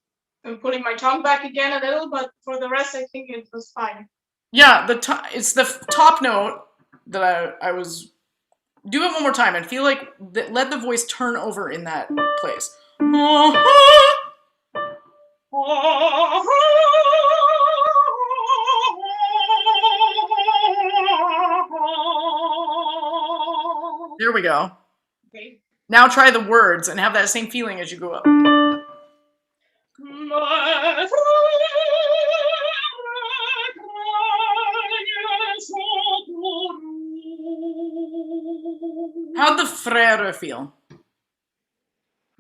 pulling my tongue back again a little, but for the rest, I think it was fine. Yeah, it's the top note that I was. Do it one more time and feel like let the voice turn over in that place. There we go. Okay. Now try the words and have that same feeling as you go up. How'd the frère feel?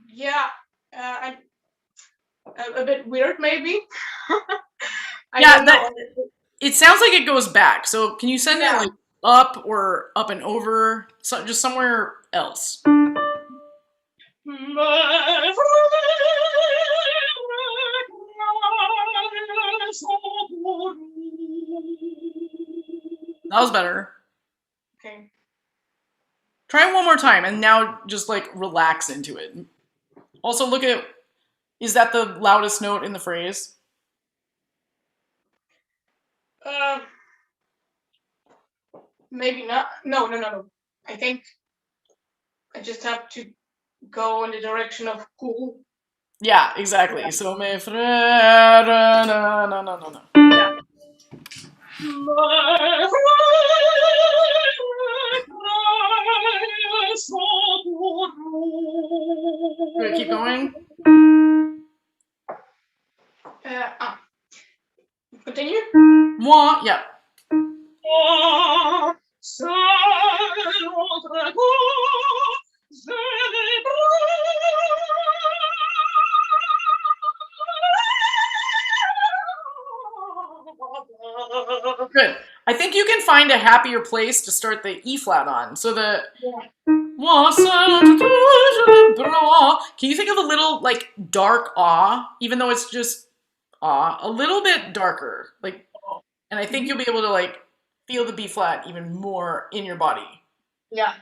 Yeah, a bit weird maybe. It sounds like it goes back. So can you send it like up or up and over? So just somewhere else. That was better. Okay. Try it one more time and now just like relax into it. Also look at, is that the loudest note in the phrase? Maybe not. No. I think I just have to go in the direction of cool. Yeah, exactly. So mes frères, no. Yeah. Good, keep going. Continue. Moi, yeah. Good. I think you can find a happier place to start the E flat on. So the Can you think of a little like dark ah, even though it's just ah, a little bit darker, like, and I think you'll be able to like feel the B flat even more in your body. Yeah.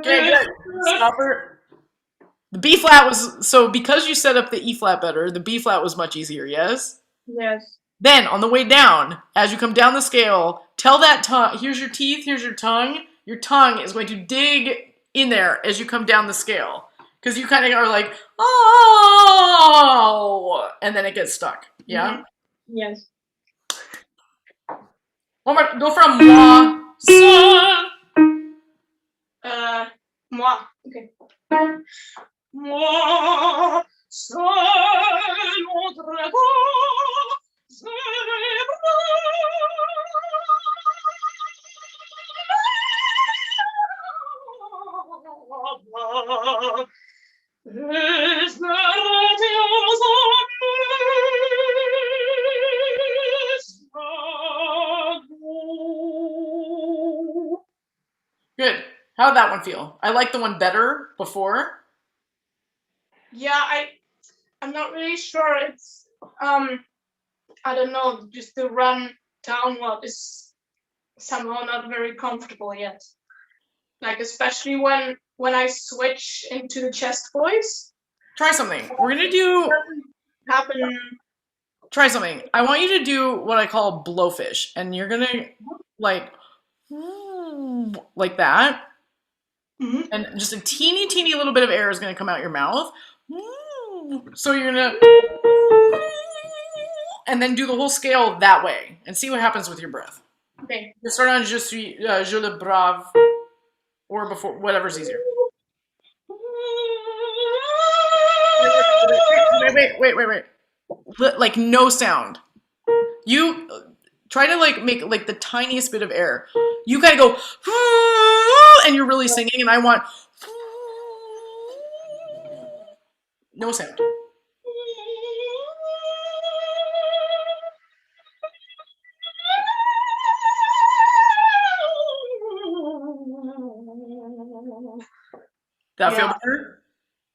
Okay, good. Stop her. The B flat was, so because you set up the E flat better, the B flat was much easier, yes? Yes. Then on the way down, as you come down the scale, tell that tongue, here's your teeth, here's your tongue. Your tongue is going to dig in there as you come down the scale. Because you kind of are like, oh, and then it gets stuck. Yeah? Mm-hmm. Yes. One more. Go from moi, seul. Moi. Okay. Moi, seul, mon dragon, Good. How'd that one feel? I like the one better before. Yeah, I'm not really sure. It's I don't know, just the run downward is somehow not very comfortable yet. Like especially when I switch into the chest voice. Try something. We're gonna do. Happen. Try something. I want you to do what I call blowfish, and you're gonna like that. Mm-hmm. And just a teeny little bit of air is going to come out your mouth. So you're going to, and then do the whole scale that way, and see what happens with your breath. Okay. You start on je suis, je le brave, or before, whatever's easier. Wait. Like no sound. You try to like make like the tiniest bit of air. You gotta go, and you're really singing, and I want no sound. That feel better?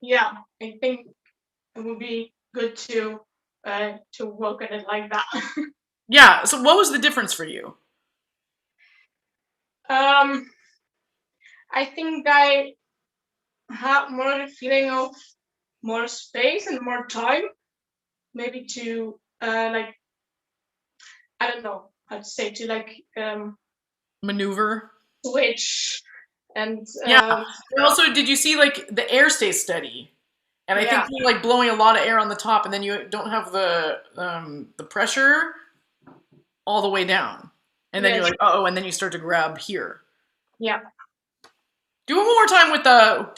Yeah, I think it would be good to work at it like that. Yeah. So what was the difference for you? I think I have more the feeling of more space and more time, maybe to like, I don't know how to say, to like Maneuver. switch and yeah. And also, did you see like the air stays steady? And I think you're like blowing a lot of air on the top, and then you don't have the pressure all the way down, and then you're like, oh, and then you start to grab here. Yeah. Do it one more time with the.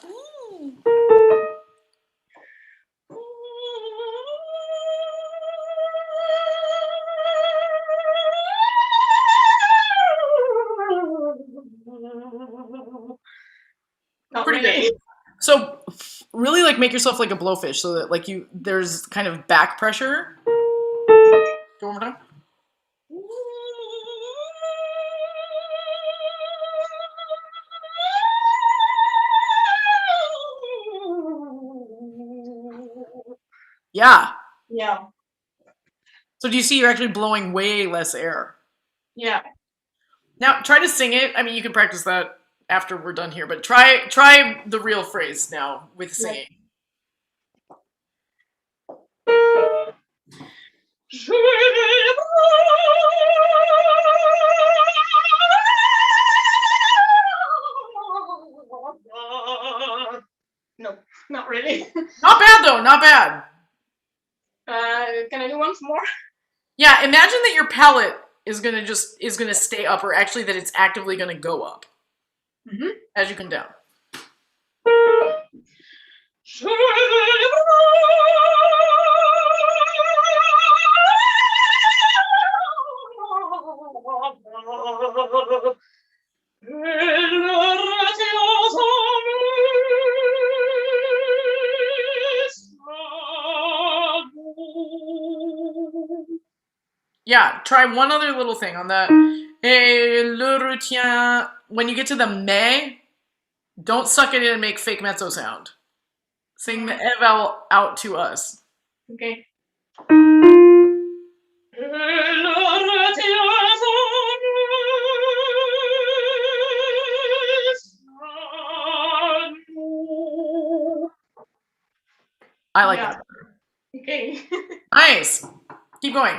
Pretty good. So really like make yourself like a blowfish so that like there's kind of back pressure. Do it one more time. Yeah. Yeah. So do you see you're actually blowing way less air? Yeah. Now try to sing it. I mean, you can practice that after we're done here, but try the real phrase now with singing. No, not really. Not bad though, not bad. Can I do once more? Yeah, imagine that your palate is gonna stay up, or actually that it's actively gonna go up as you come down. Yeah, try one other little thing on that. Et le retien. When you get to the mais, don't suck it in and make fake mezzo sound. Sing the e vowel out to us. Okay. I like that. Okay. Nice. Keep going.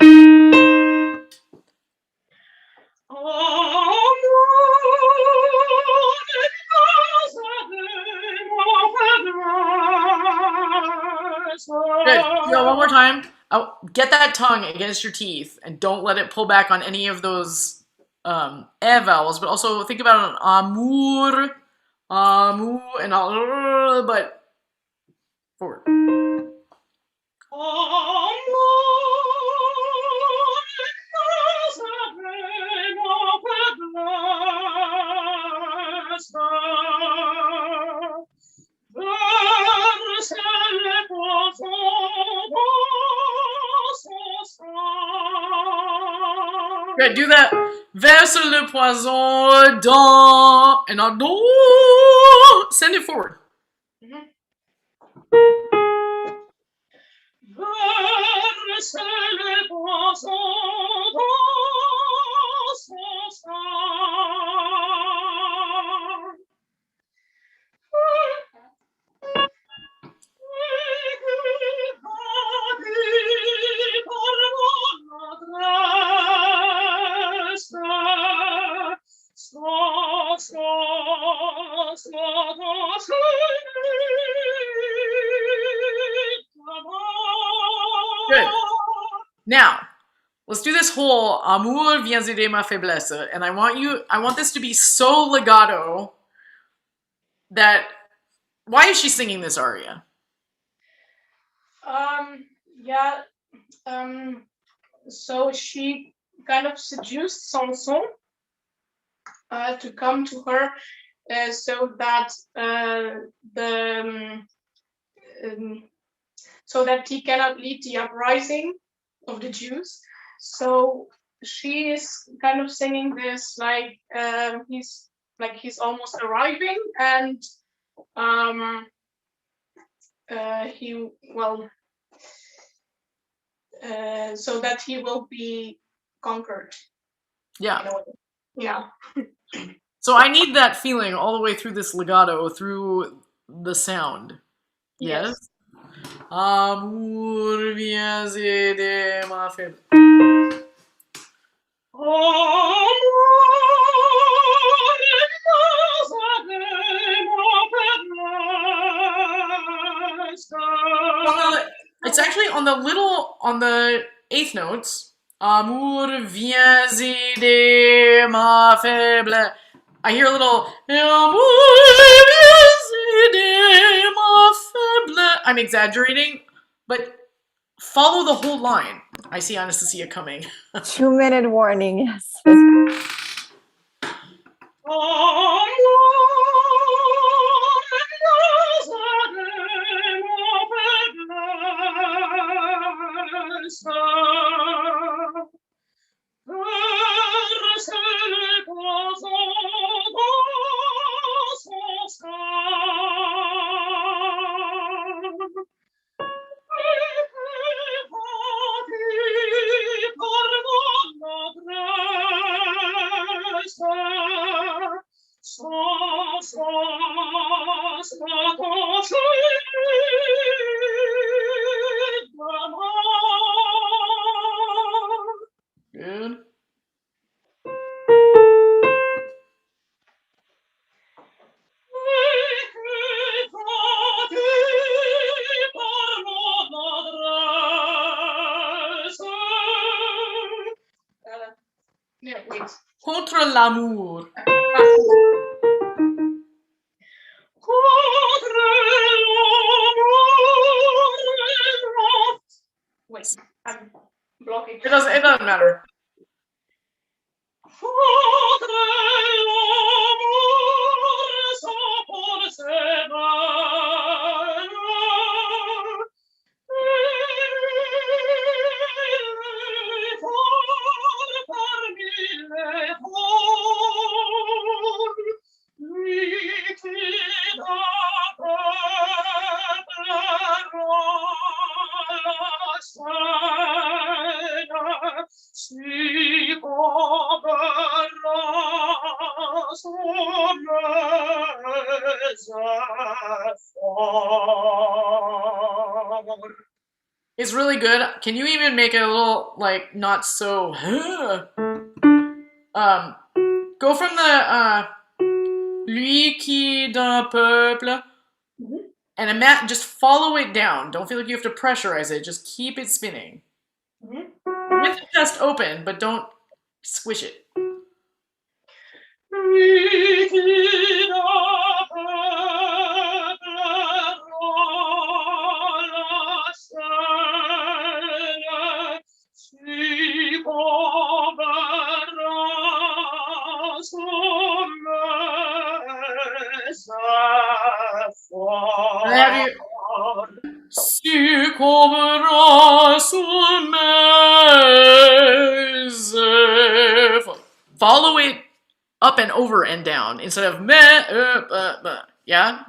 Good. Yo, one more time. Oh, get that tongue against your teeth and don't let it pull back on any of those e vowels, but also think about an amour, amour, and but forward. Good, do that. Verse le poison dans and on send it forward. Verse le poison dans son sang. Good. Now, let's do this whole Amour, viens, ma faiblesse, and I want this to be so legato that. Why is she singing this aria? Yeah. So she kind of seduced Samson to come to her, so that so that he cannot lead the uprising of the Jews. So she is kind of singing this like he's almost arriving, and so that he will be conquered. Yeah. Yeah. So I need that feeling all the way through this legato, through the sound. Yes? Amour, viens, ma faiblesse. It's actually on the eighth notes. Amour, viens, ma faiblesse. I hear a little. I'm exaggerating, but follow the whole line. I see Anastasia coming. 2-minute warning, yes. Good. Contre l'amour. Wait, I'm blocking. It doesn't matter. It's really good. Can you even make it a little, like, not so... go from the, lui qui d'un peuple, and just follow it down. Don't feel like you have to pressurize it. Just keep it spinning. With the chest open, but don't squish it. Follow it up and over and down instead of me, yeah?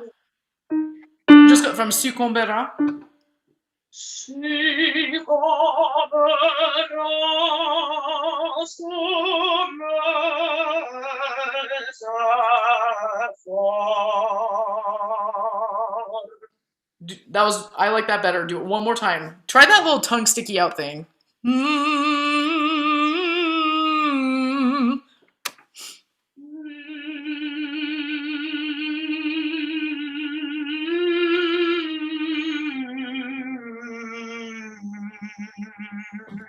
Just go from succombera. That was, I like that better. Do it one more time. Try that little tongue sticky out thing.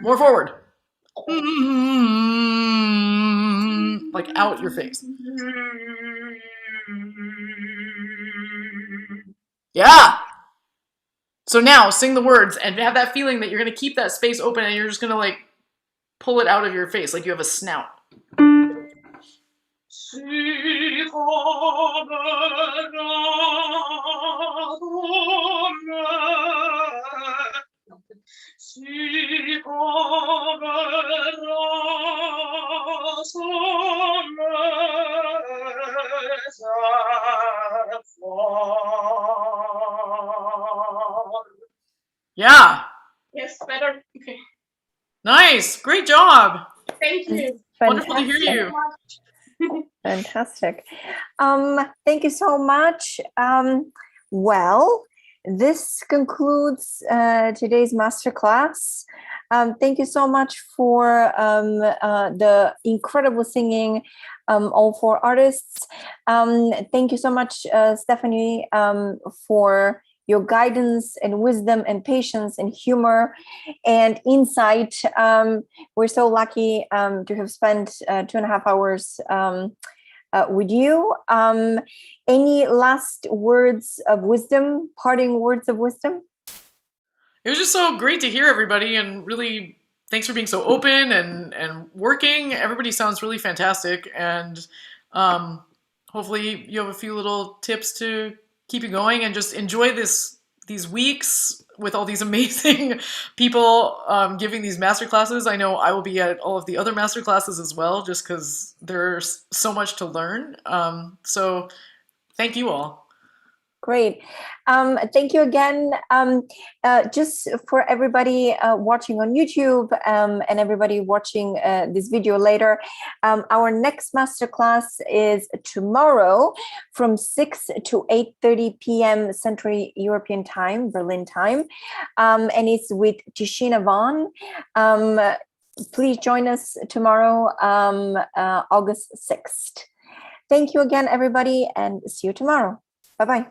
More forward. Like out your face. Yeah. So now sing the words and have that feeling that you're going to keep that space open and you're just going to like pull it out of your face like you have a snout. Yeah. Yes, better. Okay. Nice. Great job. Thank you. Wonderful to hear you. Fantastic. Thank you so much. Well, this concludes today's masterclass. Thank you so much for the incredible singing, all four artists. Thank you so much, Stephanie, for your guidance and wisdom and patience and humor and insight. We're so lucky to have spent 2.5 hours with you. Any last words of wisdom, parting words of wisdom? It was just so great to hear everybody, and really thanks for being so open and working. Everybody sounds really fantastic, and hopefully you have a few little tips to keep you going and just enjoy these weeks with all these amazing people giving these master classes. I know I will be at all of the other master classes as well, just because there's so much to learn. So thank you all. Great. Thank you again. Just for everybody watching on YouTube and everybody watching this video later, our next masterclass is tomorrow from 6 to 8:30 p.m. Central European Time, Berlin time, and it's with Tishina Vaughn. Please join us tomorrow, August 6th. Thank you again, everybody, and see you tomorrow. Bye-bye.